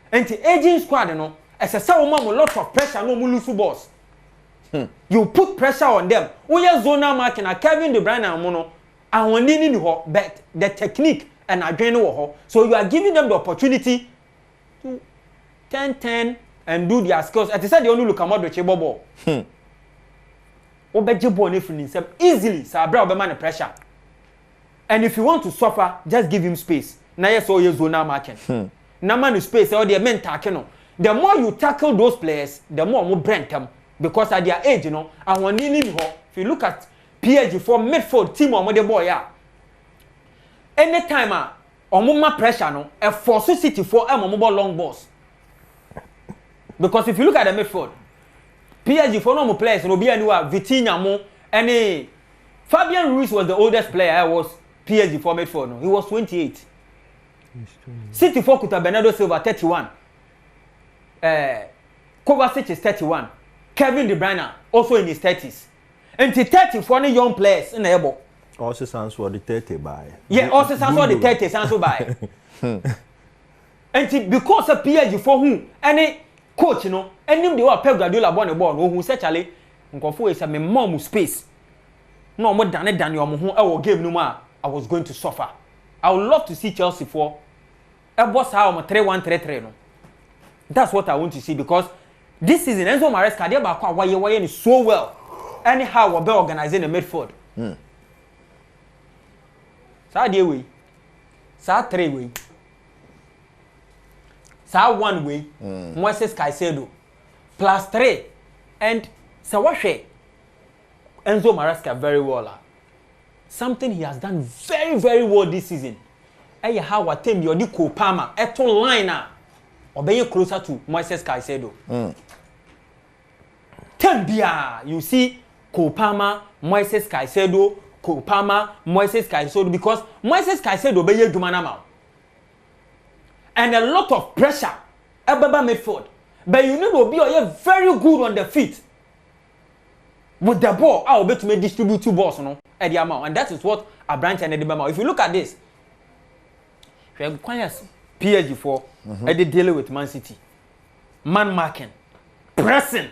And the aging squad no as a someone with lots of pressure no mulusu boss. You put pressure on them. We are zonal marking a Kevin De Bruyne and Mono and when they need but the technique and adrenaline so you are giving them the opportunity to 10-10 and do their skills. At the side, they only look at Modric ball. Obeje ball easily, so bra man pressure. And if you want to suffer, just give him space. Now yes, all your zona marking. na man space or the men tackle no. The more you tackle those players, the more brand them because at their age, you know, and when you need if you look at PSG for midfield team or the boy, yeah. Anytime on pressure no, a force City for a mobile long balls. Because if you look at the midfield, PSG for normal players, no be anywhere Vitinha mo any Fabian Ruiz was the oldest player I was PSG for midfield. No, he was 28. City for Kuta Bernardo Silva 31. Kovacic is 31. Kevin De Bruyne also in his 30s. And 30 for any young players in the able. Also sounds for the 30 by. Yeah, also sounds for the 30 sounds by. And because of PSG for whom any coach, you know, any they were Pep Guardiola born a ball, who said Charlie, Nkonfo is a mom space. No more than your who I will give no more. I was going to suffer. I would love to see Chelsea for a boss how 3-1 3-3 no. That's what I want to see because this season Enzo Maresca dey back why is so well. Anyhow we be organizing the midfield. Sa dey way. Sa 3 way. Sa 1 way. Moises Caicedo plus 3 and so what Enzo Maresca very well. Something he has done very very well this season. Hey how what team you the Palmer eto line obey closer to Moises Caicedo. Tembia, you see Palmer, Moises Caicedo, Palmer, Moises Caicedo because Moises Caicedo be Jumanama. And a lot of pressure Ebaba midfield. But you need to be very good on the feet. With the ball, I'll bet to make distribute 2 balls, no, at the amount. And that is what a branch and the If you look at this, you require PSG for dealing with Man City. Man marking, pressing.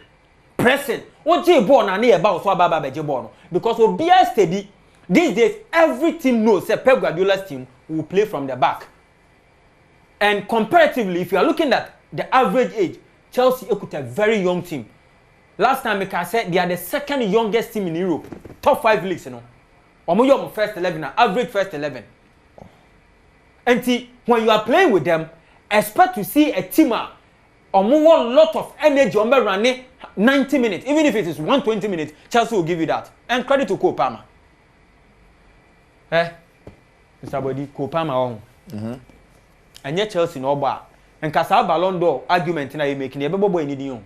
What J ball na near about so baba J ball because we be steady. These days, every team knows that Pep Guardiola's team will play from the back. And comparatively, if you are looking at the average age, Chelsea is a very young team. Last time I said they are the second youngest team in Europe, top 5 leagues, you know. Omo first 11, average first 11. And when you are playing with them, expect to see a team a lot of energy on running 90 minutes. Even if it is 120 minutes, Chelsea will give you that. And credit to Palmer. Mr. Body, Palmer on. And yet Chelsea no bar. And Casa Ballon d'Or argument na you making everybody need you.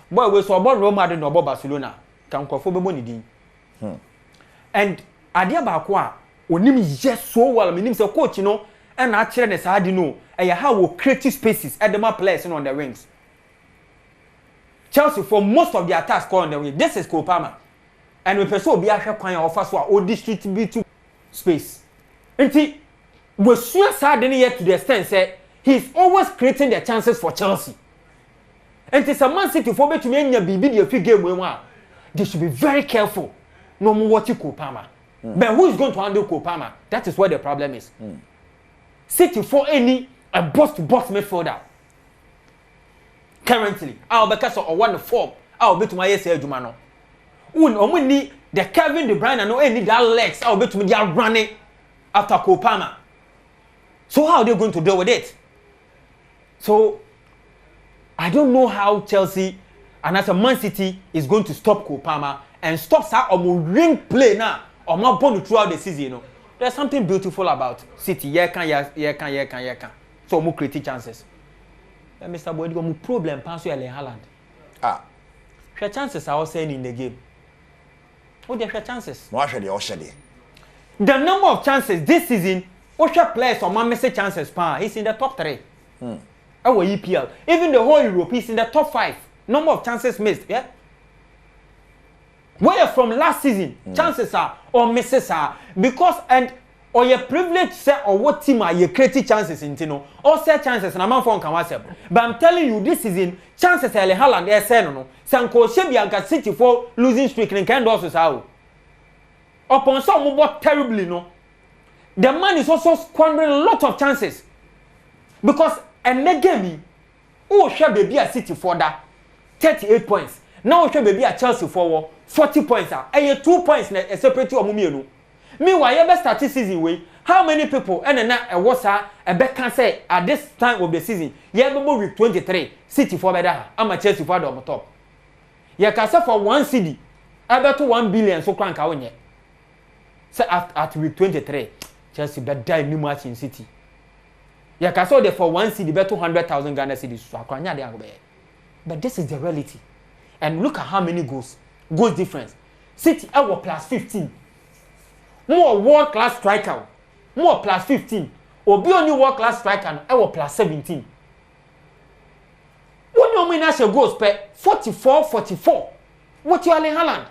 Boy, we saw about Real Madrid no Barcelona. Can call for Bebonidi. And Adia Bakwa, onim yes so well. Meaning say coach, you know, and actually the side, you know, and how we create spaces at the map players on the wings. Chelsea for most of the attacks go on the wing. This is Palmer. And we pursue be a kind of offer so distribute space. And we soon sad yet to the extent say he's always creating the chances for Chelsea. And it's a Man City for me to make a BB game where they should be very careful. No more what you Palmer. But who is going to handle Palmer? That is where the problem is. City for any a box-to-box midfielder. Currently, I'll be cast on one form. I'll be to my SL Jumano. We need the Kevin De Bruyne and no any that legs. I'll be to me they are running after Palmer. So how are they going to deal with it? So I don't know how Chelsea and as a Man City is going to stop Palmer and stop that ring play now or more bond throughout the season. You know, there's something beautiful about City. Yeah. So more create chances. Mr. Boyd, we have problem pass you Erling Haaland. Your chances are all saying in the game. What are your chances? The number of chances this season, Osha players or man missing chances, he's in the top 3. Our EPL, even the whole Europe, he's in the top 5. Number of chances missed, yeah. Where from last season, chances are or misses are because and or your privilege say or what team are you creating chances in Tino or say chances and I'm phone can WhatsApp. But I'm telling you this season, chances Erling Haaland they say no. Sanko Shebianka City for losing streak and can also how. Upon some what terribly no. The man is also squandering a lot of chances. Because and the game, oh, shall be a City for that 38 points. Now shall be a Chelsea for 40 points. And 2 points separate you. Meanwhile, you best start season way. how many people and na e was a bet can say at this time of the season yeah be week 23 City for better ama Chelsea for Adom top yeah can say for one city about 1 billion so crank awonye say at week 23 Chelsea bet die new match in City yeah can say for one city bet 200,000 Ghana cedis so akwanya dey go be but this is the reality and look at how many goals difference City our plus 15 more world class striker more plus 15 obi only world class striker our plus 17 when you mean as goals per 44 what you Erling Haaland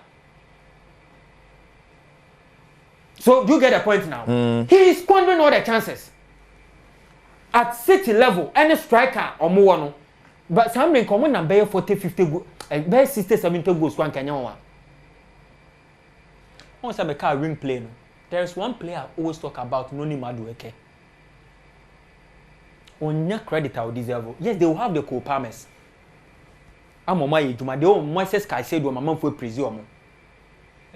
so you get the point now he is squandering all the chances at City level any striker or more no but some common number 40-50 goals and 60-70 goals one Kenya one once I car ring play no there is one player I always talk about Noni Madueke on your credit I will deserve yes they will have the co-palmers I'm on my age they will Moises Caicedo my mom for presume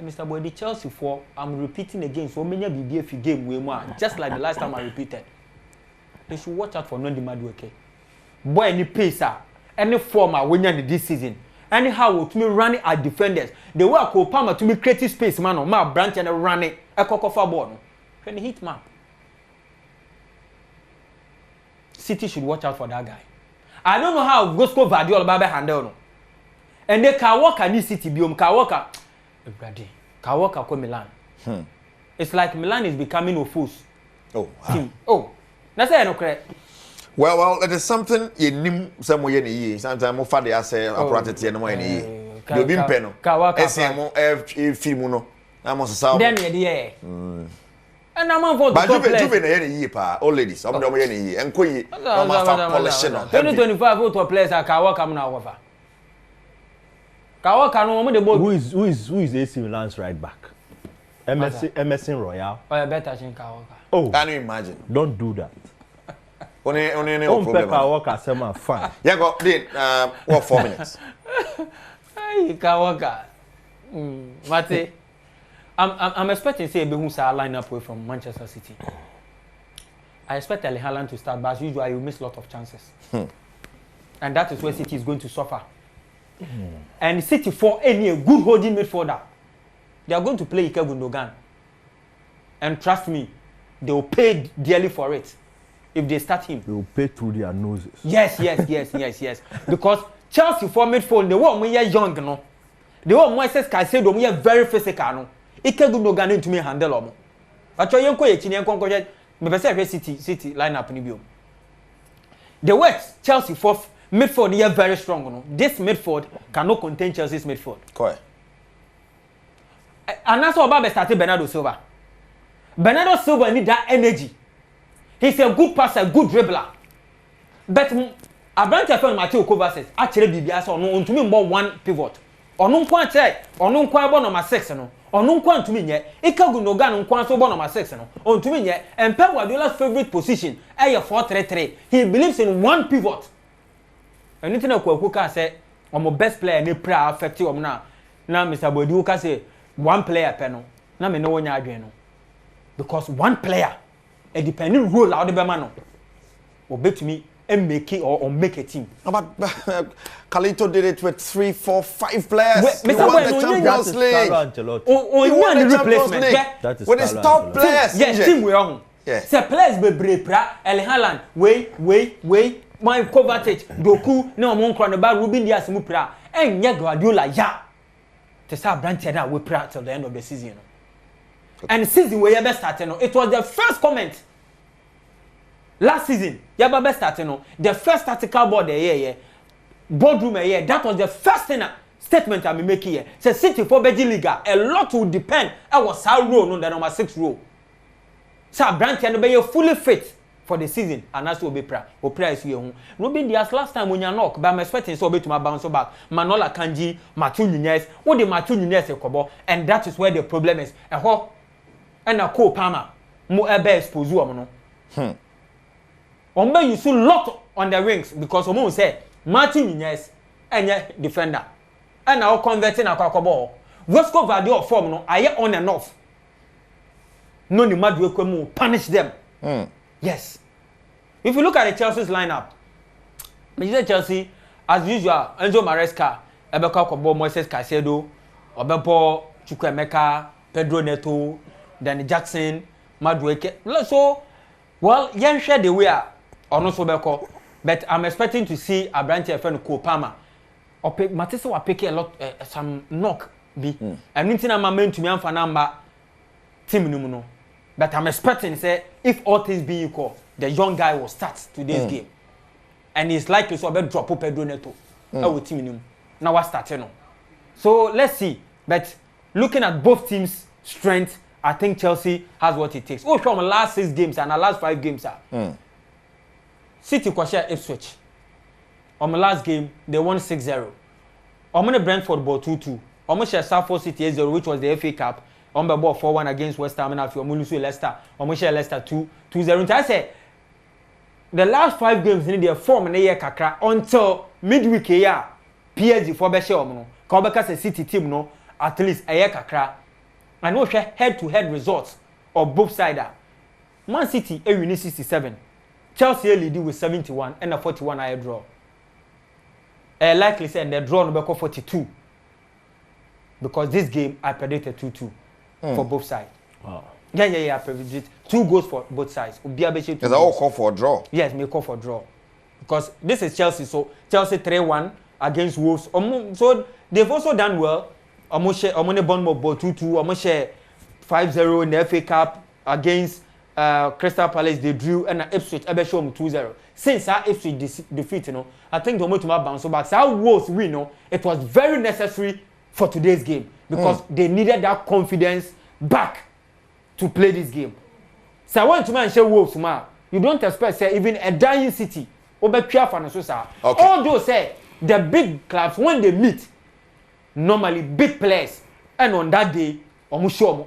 Mr. Boy the Chelsea for I'm repeating again so many BBF game way more just like the last time I repeated they should watch out for Noni Madueke boy any pace any former winner this season anyhow to me running at defenders the way co-palmer to me creative space man on my branch and running a cocofa ball no when he hit map City should watch out for that guy I don't know how Gosco Guardiola babe handle no and they can walk any City biom can walk everybody can walk ko Milan it's like Milan is becoming a force that's no correct. Well, it is something you nim somewhere in the year. Sometimes more father I say apparatus no more in the year. You been peno. SM film no. I must say. Then yeah. And I'm for but you been in the year pa all ladies. I'm the way in the year. And koi no matter polishing on. 2025 to players are Kawaka na over. Kawaka no mo the ball. Who is AC Milan's right back? Emerson Royal. Oh, better than Kawaka. Oh. Can you imagine? Don't do that. Only problem. Kawaka sema fine. Yeah, go then what 4 minutes. Hey, Kawaka. Mate. I'm expecting say be who say line up away from Manchester City. I expect Erling Haaland to start, but as usual you miss a lot of chances. And that is where City is going to suffer. And City for any good holding midfielder, they are going to play Ike Gundogan. And trust me, they will pay dearly for it. If they start him, they will pay through their noses. Yes. Because Chelsea for midfield, they want me young, no. They want Moises Caicedo, me very physical, no. Ike Gundogan into me handle omo. Actually, you go City lineup ni bio. The West Chelsea for midfield, they are very strong, no. This midfield cannot contain Chelsea's midfield. Correct. And that's why I started Bernardo Silva. Bernardo Silva need that energy. He's a good passer, good dribbler. But Abrante FM Matthew Kovacic actually bibia so no ntumi mbo one pivot. Onu nkwa che, onu nkwa bo number 6 no. Onu nkwa ntumi nye. Ike Gundogan nkwa so bo number 6 no. Ntumi nye. And Pep Guardiola's favorite position eye 4-3-3. He believes in one pivot. Anything akwaku ka say omo best player ni pra affect omo na Mr. Bodi ka say one player pe no. Na me no wonya adwen no. Because one player a depending role out the man or bet me and make it or make a team. But Carlito did it with 3, 4, 5 players. Mr. Won the Champions League. He won the replacement. That is with his top players. Yes, team we on. Yes. The players be brave. Erling Haaland, wait. My Kovacic, Doku, no mon crown about Ruben Dias Mupra, and Guardiola ya. To start branching out we pray till the end of the season. And season where you best starting, it was the first comment. Last season, you best starting, the first article board the year, boardroom a year. That was the first thing statement I'm making here. Say City for Belgian Liga, a lot will depend. I was how row, no the number 6 row. So Brandt and be fully fit for the season, and that's what be prayer. Or prayer is here. No be the last time when you knock, but I'm expecting so be to my bounce back. Manola Kanji, Matthew Nunez, what the Matthew Nunez kobo, and that is where the problem is. And a co-palmer, more ebe expose you, no. Ombe you see lot on the wings because Omo say Martin Nunez and defender. And now converting a ball. Roscoe Vadio form no, I on and off. no ni Madueke will punish them. Yes. If you look at the Chelsea's lineup, Chelsea, as usual, Enzo Maresca, Ebeka Kobo, Moises Caicedo, Obepo, Chukwuemeka, Pedro Neto, Danny Jackson, Madueke. So, well, yen share the way or so beko, but I'm expecting to see a branch of Kopama. Or Matisse will pick a lot, some knock. I'm meeting a man to me for number team nuno. But I'm expecting, say, if all things being equal, the young guy will start today's game. And it's likely so I drop Pedro Neto. Our team minimum. Now I start, So let's see. But looking at both teams' strength, I think Chelsea has what it takes. Oh, from the last 6 games and the last 5 games, City share Ipswich. On the last game, they won 6-0. On the Brentford ball 2-2. On share Salford City 8-0, which was the FA Cup. On the ball 4-1 against West Ham and after Leicester. On share Leicester 2-0. I say the last 5 games in their form in the year kakra until midweek here. PSG for be share omo. Ka obeka say City team no at least a year kakra. And no share head-to-head results of both sides. Man City a win 67. Chelsea lead with 71 and a 41 air draw. Likely say and the draw no be 42. Because this game I predicted 2-2 for both sides. Wow. Yeah, I predicted 2 goals for both sides. Is that all call for a draw? Yes, may call for draw. Because this is Chelsea, so Chelsea 3-1 against Wolves. So they've also done well. Omone Bournemouth ball 2-2. Omone 5-0 in the FA Cup against Crystal Palace. They drew and Ipswich ebe show 2-0. Since our Ipswich defeat, I think the moment to bounce back. So our Wolves win, it was very necessary for today's game because they needed that confidence back to play this game. So I want to mention Wolves, you don't expect say even a dying City over although say the big clubs when they meet normally big players and on that day show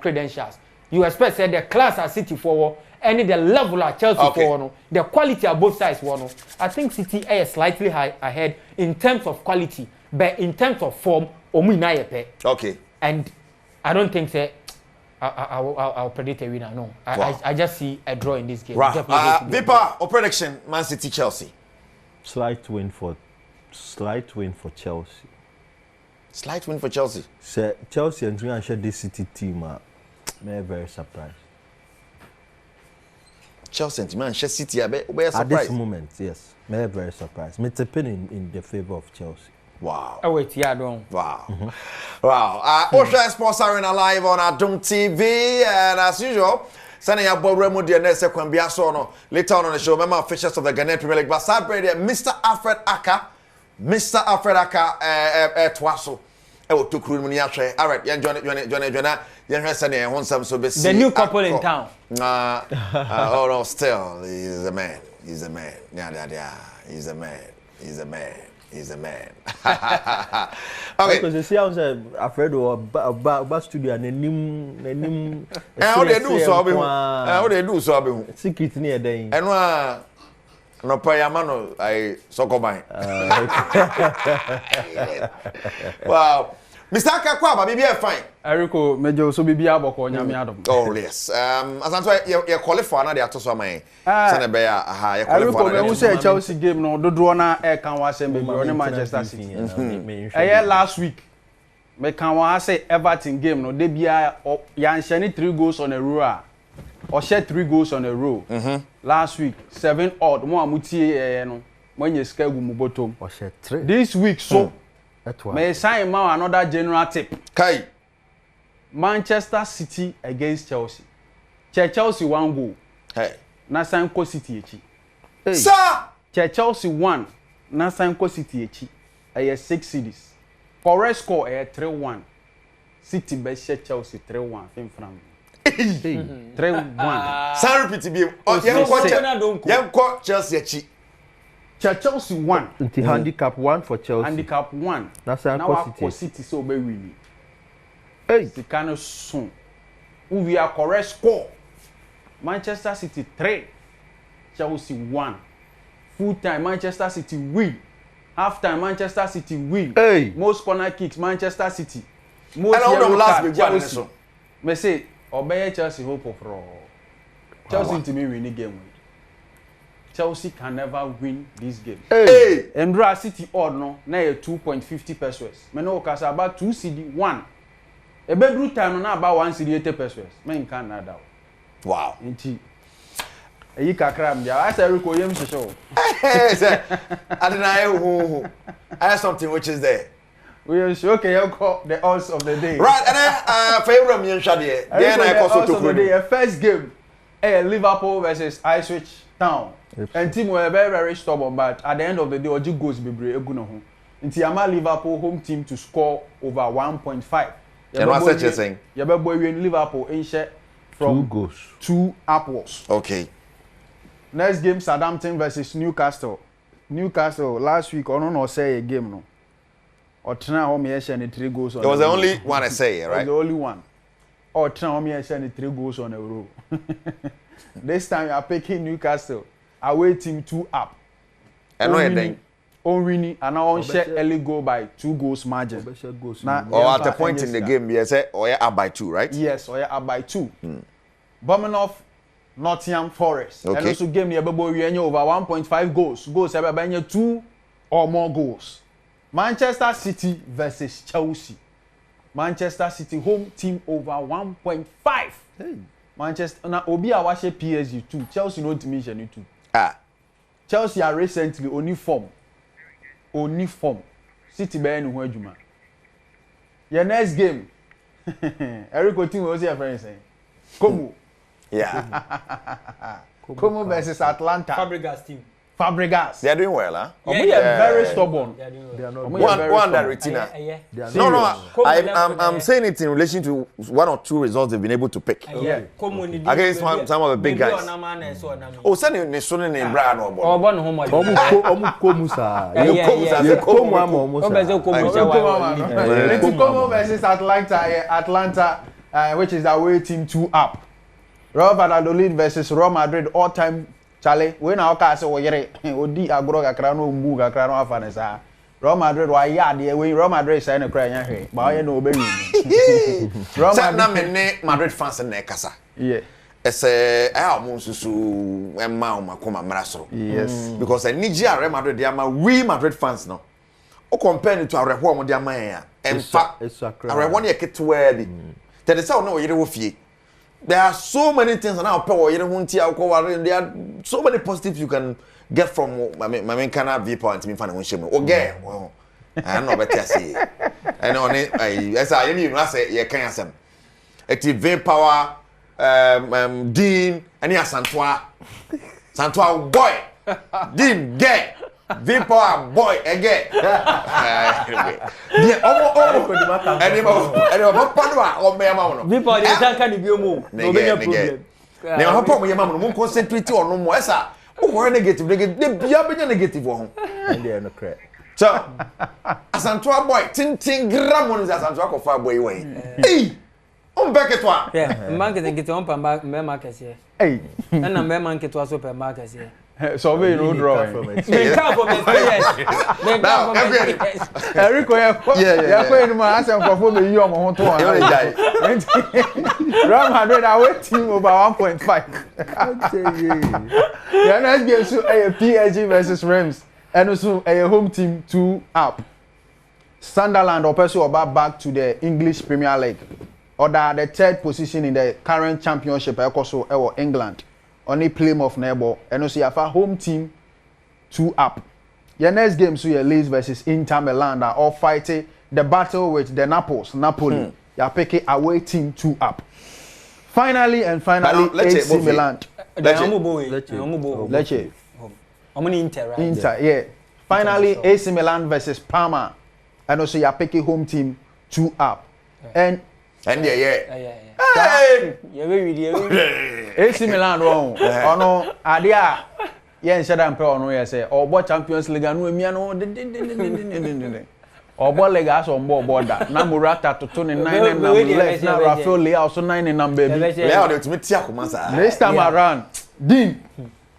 credentials. You expect say the class at City forward and the level at Chelsea forward, the quality of both sides one. I think City is slightly ahead in terms of quality, but in terms of form, okay. And I don't think say I'll predict a winner. No, I just see a draw in this game. Right. Vipa, or prediction, Man City, Chelsea. Slight win for Chelsea. Slight win for Chelsea. So Chelsea and we share this City team I'm very surprised. Chelsea and Man City are surprised. At this moment, yes. I'm very surprised. I'm tapping in the favor of Chelsea. Wow. Oh wait, yeah, don't. Wow. Wow. Ocean Sports Arena live on Adom TV, and as usual, sending your boy Remo DNS Kwambia Sono later on the show. Remember officials of the Ghanaian Premier League, but celebrate Mr. Alfred Aka, Twaso. All right, the new couple in town. Oh no, still he's a man. He's a man. Yeah. He's a man. He's a man. He's a man. Okay. Because you see, I was afraid of studio and nim. How they do so? How they do so? Secret near day. And no payamano, I so go by. Wow. Mr. Kakwa, baby, fine. Eriko, mejo so bibi aboko nyame Adom. Oh yes. As I'm sorry, you qualify na dey atoso man. Sane be aha, you qualify. Eriko, me say Chelsea game no dodo na e kan wa say baby on Manchester City. Last week, me kan wa say Everton game no, they bia ya nhye 3 goals on a row. Or share 3 goals on a row. Last week, 7 odd. Mo amutie no. Mo nye ska gu mu bottom. Or share 3. This week so may sign ma another general tip. Kai. Manchester City against Chelsea. Chelsea 1 goal. Hey. Na sign ko City echi. Hey. Sir. Chelsea 1. Na sign ko City echi. 6 cities. Correct score 3-1. City be Chelsea 3-1 fin from. 3-1. San repeat bi. Yanko Chelsea echi. Chelsea 1. Handicap 1 for Chelsea. Handicap 1. That's now City so be winning. Hey, the kind of soon. We are correct score. Manchester City 3. Chelsea 1. Full time Manchester City win. Half time Manchester City win. Hey. Most corner kicks Manchester City. Most yellow card Chelsea. Me say obey Chelsea hope of raw. Chelsea to me win the game. Chelsea can never win this game. Hey! And Real City odd no, na 2.50 pesos. Me no kasa about 2 CD 1. E bedroom time na about 1 CD 80 pesos. Me can na da. Wow. Nti eyi kakra m dia. I say Rico yem show. Hey, sir. I deny I have something which is there. We are sure okay, you call the odds of the day. Right, and then favorite me and Shadi. Then I also to the first game. Liverpool versus Ipswich Town. And team were very, very stubborn, but at the end of the day, Oji goes be brave. Nti ama Liverpool home team to score over 1.5. And what's that you're saying? You better boy win Liverpool in share from 2 goals. 2 upwards. Okay. Next game, Southampton versus Newcastle. Newcastle last week, I don't know say a game no. Or try home here share 3 goals on. There was the only one I say, right? The only one. Or try home here share 3 goals on a row. This time you are picking Newcastle. Away team 2 up. And no ending. Onwini and now on share early goal by 2 goals margin. Or at a point in the game, you say, or you're up by 2, right? Yes, or you're up by 2. Bournemouth, Nottingham Forest. Okay. And also game near Bebo over 1.5 goals. Goals have 2 or more goals. Manchester City versus Chelsea. Manchester City home team over 1.5. Hey. Manchester na Obi a watch PSG 2. Chelsea no dimension 2. Ah. Chelsea are recently only form. City be any ho adwuma. Your next game. Eric Otin was your friend saying. Como. Yeah. Como versus Atlanta. Fabregas team. Fabregas. They're doing well, huh? They are very stubborn. They are doing They are well. not One that retina. No, I'm saying it in relation to 1 or 2 results they've been able to pick. Against some of the big guys. Oh, send you Nesun in Brad or one home. Como versus Atlanta, which is the away team 2 up. Real Valladolid versus Real Madrid all-time Charlie, when our car say yere odi agro kakra no mbu kakra no afa ne sa. Real Madrid wa ya de we Real Madrid say na kra nya hwe. Ba ye no obe win. Real Madrid na me ne Madrid fans na kasa. Yeah. Ese mo susu emma o makoma mrasoro. Yes. Because Nigeria Real Madrid dey ama we Madrid fans no. O compare it to Areho mo dey ama ya. Emfa. Areho ne ketwa bi. Tede say o na o yere wo fie. There are so many things now. There are so many positives you can get from my main kind of viewpoint. Me find one shame. Okay, well, I don't know better say. I know. As I say, you can't say. It's vein power, Dean, and yeah, Santois boy, Dean gay. Vapor boy again. Concentrate on no esa. O negative negative one. And they are not correct. So, Asantoa boy, tin gram on Asantoa ko fa boy way. Hey! On back it one. Yeah, market get on market here. Hey. And a market was supermarket here. So we no draw. Erico, yeah, going to ask him for the year on to Real Madrid away team over 1.5. The next game so a PSG versus Reims and also a home team 2 up. Sunderland or Percy back to the English Premier League. Or the 3rd position in the current championship also England. Only Plymouth neighbor and also you have a home team 2 up. Your next game so your Leeds versus Inter Milan are all fighting the battle with the Napoli. You are picking away team 2 up. Finally AC Milan. Lecce. Inter, right? Inter, yeah. Finally AC Milan versus Parma. And also you are picking home team 2 up. And Yeah. Hey! Yeah, AC Milan wrong. Oh no, adia. Yeah, shut up, no, yes, say, or what Champions League and we no. Or what leg as on board that. Namurata to 29 and number left. Now Rafael Leao also 9 and number. Leao to meet Tiago Masa. Next time around, Dean.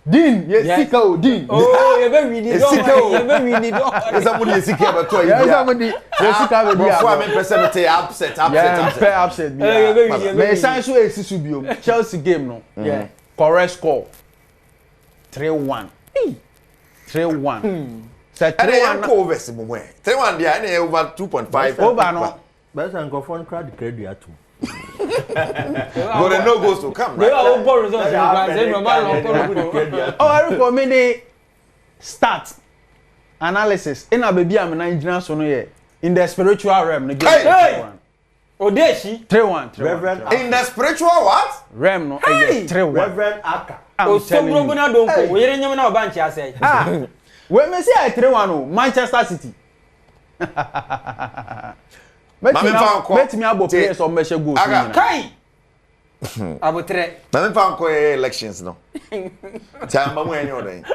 Dean, yes, Sika o Dean. Oh, you be winning. Sika o. You be winning. Is somebody Sika but to Yes, somebody. Yes, Sika be before I mean person te upset. Yeah, upset. You be winning. Me sign so esi subio. Chelsea game no. Yeah. Correct score. 3-1. 3-1. Say 3-1 over Simon. 3-1 dia na over 2.5. Over no. But I'm going to crowd the credit at 2. But the no goes to come, They right? are all born results. Oh, I recommend the stat analysis. In a baby, I'm Nigerian so no ye. In the spiritual realm, the game. Hey! Odeshi. 3-1. Reverend In the spiritual what? Realm no. Hey! 3-1. Reverend Aka. I'm telling you. Osomro na donko. We yere nyam na obanchi asay. Ah. When me say I 3-1 o, Manchester City. Let me abo players on measure goals. Kai. Abotre. Na me fan ko elections no. Chamba mu enyo den.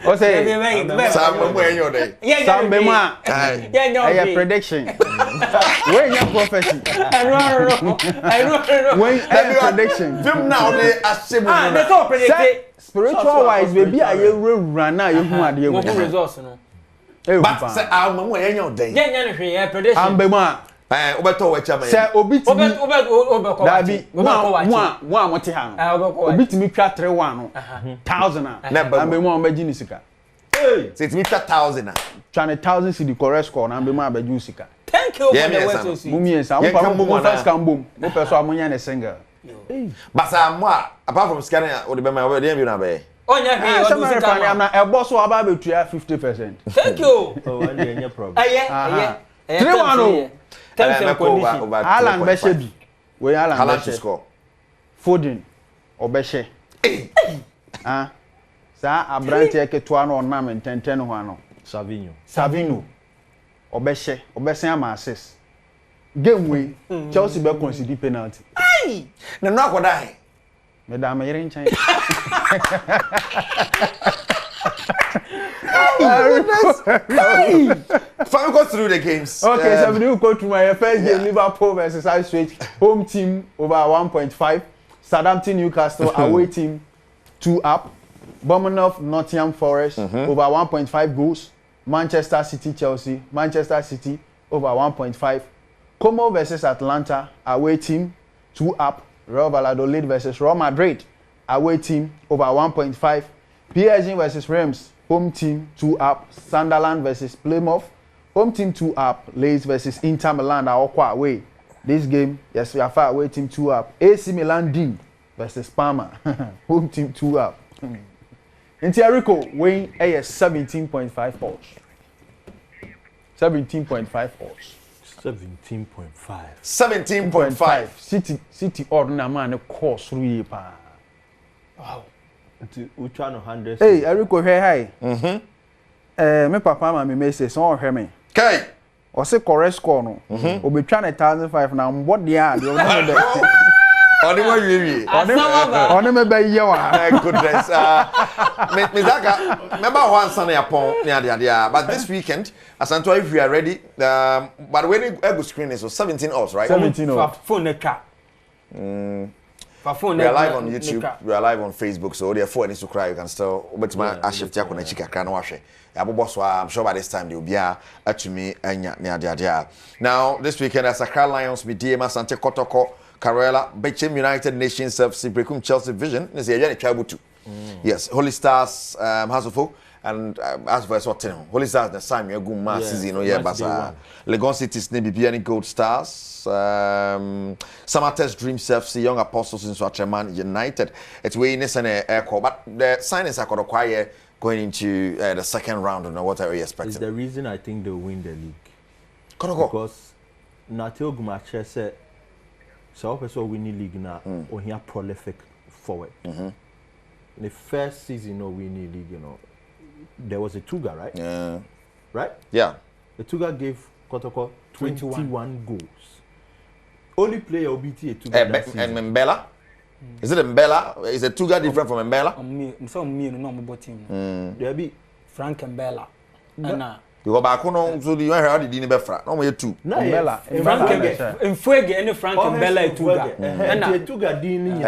O say Chamba mu enyo den. Sambe ma. Yeah, Prediction. When your prophecy. I know. When prediction. Film now dey asem mu Ah, na. that's all predict. Spiritual wise baby aye run na you hu ade Mo egu. results no. But say mu enyo den. Yeah, no hwe prediction. Ambe ma. Obeto we chama. Say obi timi Obe Dabi one mote ha no. Obi timi twa 3-1 no. 1000 a. Ambe ma obeji ni sika. Hey, say it me 1,000 Twa 1000 cedi correct score na ambe ma abeji sika. Thank you for Yeah, the yes, way sir. to see. Mumien sa mo first can boom. Mo person amonya ne single. But say mo apart from scanning o de be ma o de bi na be. Onya hwe Some o do American sika. am na ebo so aba betua 50%. Thank you. Oh, and any problem. Aye. 3-1 o. Terms and conditions. Alan Beshe bi. We Alan Haaland to Beshe. score. Foden Obeshe. Ah. Sa abrante ketua no onam ntenten ho ano. Savino. Obeshe. Obesen am assist. Game we Chelsea be concede penalty. Ai! Na no akoda he. Me da me yere nchan. Fine, go through the games. Okay, so we do go to my first game, Liverpool versus Ipswich. Home team over 1.5. Southampton Newcastle away team 2 up. Bournemouth Nottingham Forest over 1.5 goals. Manchester City Chelsea. Manchester City over 1.5. Como versus Atlanta away team 2 up. Real Valladolid versus Real Madrid away team over 1.5. PSG versus Reims home team 2 up. Sunderland versus Plymouth home team 2 up. Leeds versus Inter Milan are all away. This game, yes, we are far away team 2 up. AC Milan D versus Parma home team 2 up. Interico weighing a 17.5 points. 17.5 points. 17.5. 17.5. City ordinary man course through pa. Wow. We try no 100. Hey, Erico, hey, hi. Me papa ma me message so hear me. Okay. O say correct score no. O be try 1,005 na what there the one the. Only one you. Only me be ye wa. My goodness. Miss Daka, remember one Sunday upon near the idea. But this weekend, as Anto, if we are ready, but when you go screen is so 17 odds, right? 17 odds. Phone the car. We are live on YouTube. We are live on Facebook. So therefore, needs to cry. You can still. But my shift ya kuna chika kana washe. I'm sure by this time they will be to me near the idea. Now this weekend, as Accra Lions with DMA Sante Kotoko. Karela, Bechem United Nations FC, Brekum Chelsea Vision. This is a Chabutu. Yes, Holy Stars, Hasofo, and as for Sotten, Holy Stars, the same year, Guma season, yeah, Baza. Legon City's name, BBN Gold Stars, Samate's Dreams FC, Young Apostles in Swatraman United. It's way in a call, but the signings are acquire going into the second round, or what are you expecting? It's the reason I think they'll win the league. Because Natio Gumache said, so also winning league now, or here prolific forward. In the first season of winning league, you know, there was a Tuga, right? Yeah. Right? Yeah. The Tuga gave Kotoko 21 goals. Only player OBT a Tuga that season. And Mbella? Is it Mbella? Is it Tuga different from Mbella? Me, no team. There be Frank and Bella. Because back no so the one how did ni be fra. No mo 2. Mbella. Mfuege and Frank Mbella Etuga. And Etuga din ni.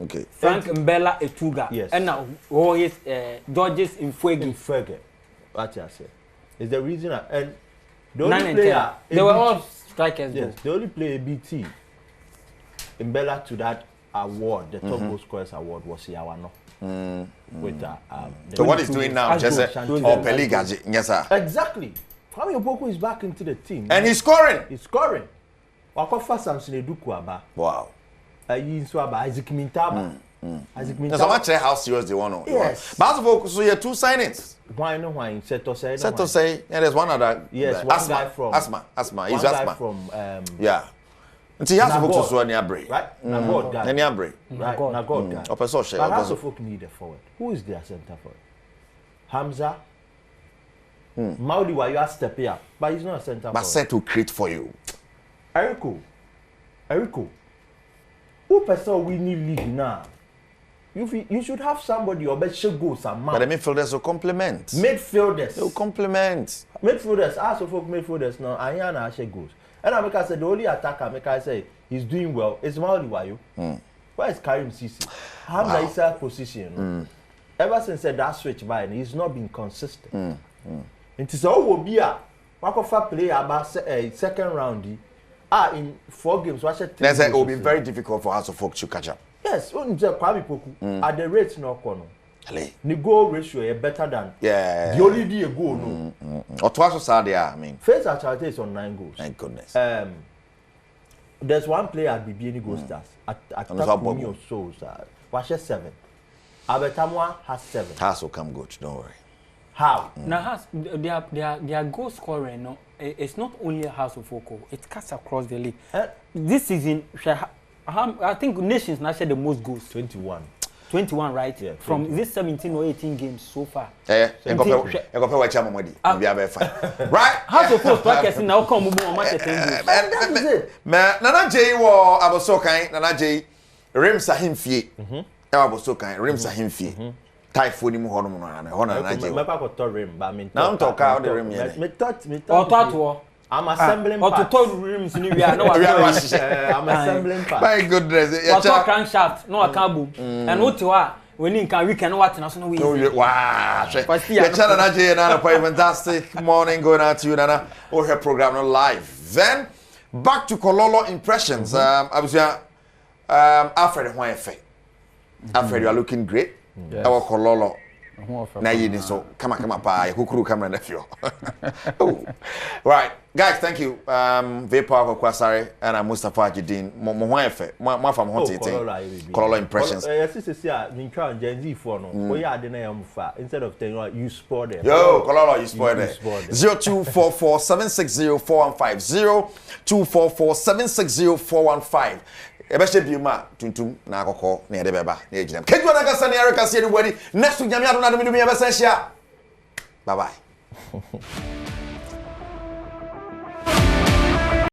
Okay. Frank Mbella Etuga. And now who is Georges Mfuege. What I say. Is the reason and the only player they were all strikers. Yes, the only player BT Mbella to that award, the top goal scorers award was Yawano. With so what he's doing now, just or Peligaji, yes sir. Exactly. Kwame Opoku is back into the team. And he's scoring. He's scoring. Wakofa Samson Eduku aba. Wow. Yin so aba Isaac Mintaba. Isaac Mintaba. So much how serious they want to. Yes. But so you 2 signings. Why no why Seto say. Seto say, and there's one other. Yes, one guy from Asma. He's Asma. Asma. From yeah. Until he has to book to so near break. Right? Nagod guy. Near break. Right. Nagod guy. Open social. But also folk need a forward. Who is their center forward? Hamza. Maudi why you are stepping up, but he's not a center forward. But set to create for you. Eriko. Who person we need league now? You should have somebody or bet should go some man. But the midfielders will complement. Midfielders. They will complement. Midfielders. Also folk midfielders now. Ayana actually goes. And I make I say the only attacker make I say he's doing well. It's Maudi Wayo. Where is Karim Sisi? Hamza is a position. Ever since that switch by, he's not been consistent. It is all will be a Wakofa player about second round. In 4 games, watch it. It will be very difficult for House of Folk to catch up. Yes, Kwame Poku at the rate no corner. The goal ratio is better than the only day goal. No. Or twice sad there. I mean, first Acharte is on 9 goals. Thank goodness. There's one player at BBN Gold Stars at Takumi or so. Watch 7. Abetamwa has 7. Has will come good. Don't worry. How? Now their goal scoring, no, it's not only a House of Folk, it cuts across the league. This season, I think Nations now the most goals. 21, right? Yeah, from this 17 or 18 games so far. Right? House of Folk strikers now come on match 10 goals. Nana J wo abosokan Nana J Remsa himfie. Abosokan Remsa himfie. Typhoon mu hono no Nana J. Me pa ko to rim ba me. Now talk out the rim here. Me thought. Or I'm assembling parts. Or to total rims in we are no I'm assembling parts. My goodness. Or to crankshaft, no a cabo. And what you are when we can what na so no we. Wow. Yeah, Nana J and Anna fantastic morning going out to you Nana. Or her program no live. Then back to Kololo impressions. I was Alfred Hwaefe. Alfred, you are looking great. Our Kololo. Now you need so come on, pa. Kukuru camera nephew. Right, guys, thank you. Vapor Kwasari and Mustafa Jidin. Hwaefe. Mo from Hot Kololo impressions. Yes, this is Gen Z for no. We are the instead of telling you spoil them. Yo, Kololo, you spoil them. 0244 760 415 0244 760 415. Ebeshe biuma tuntum na akoko na yede beba na ejinam kedwa na kasa na Erica see anybody next week nyame adona do mi ebesha bye bye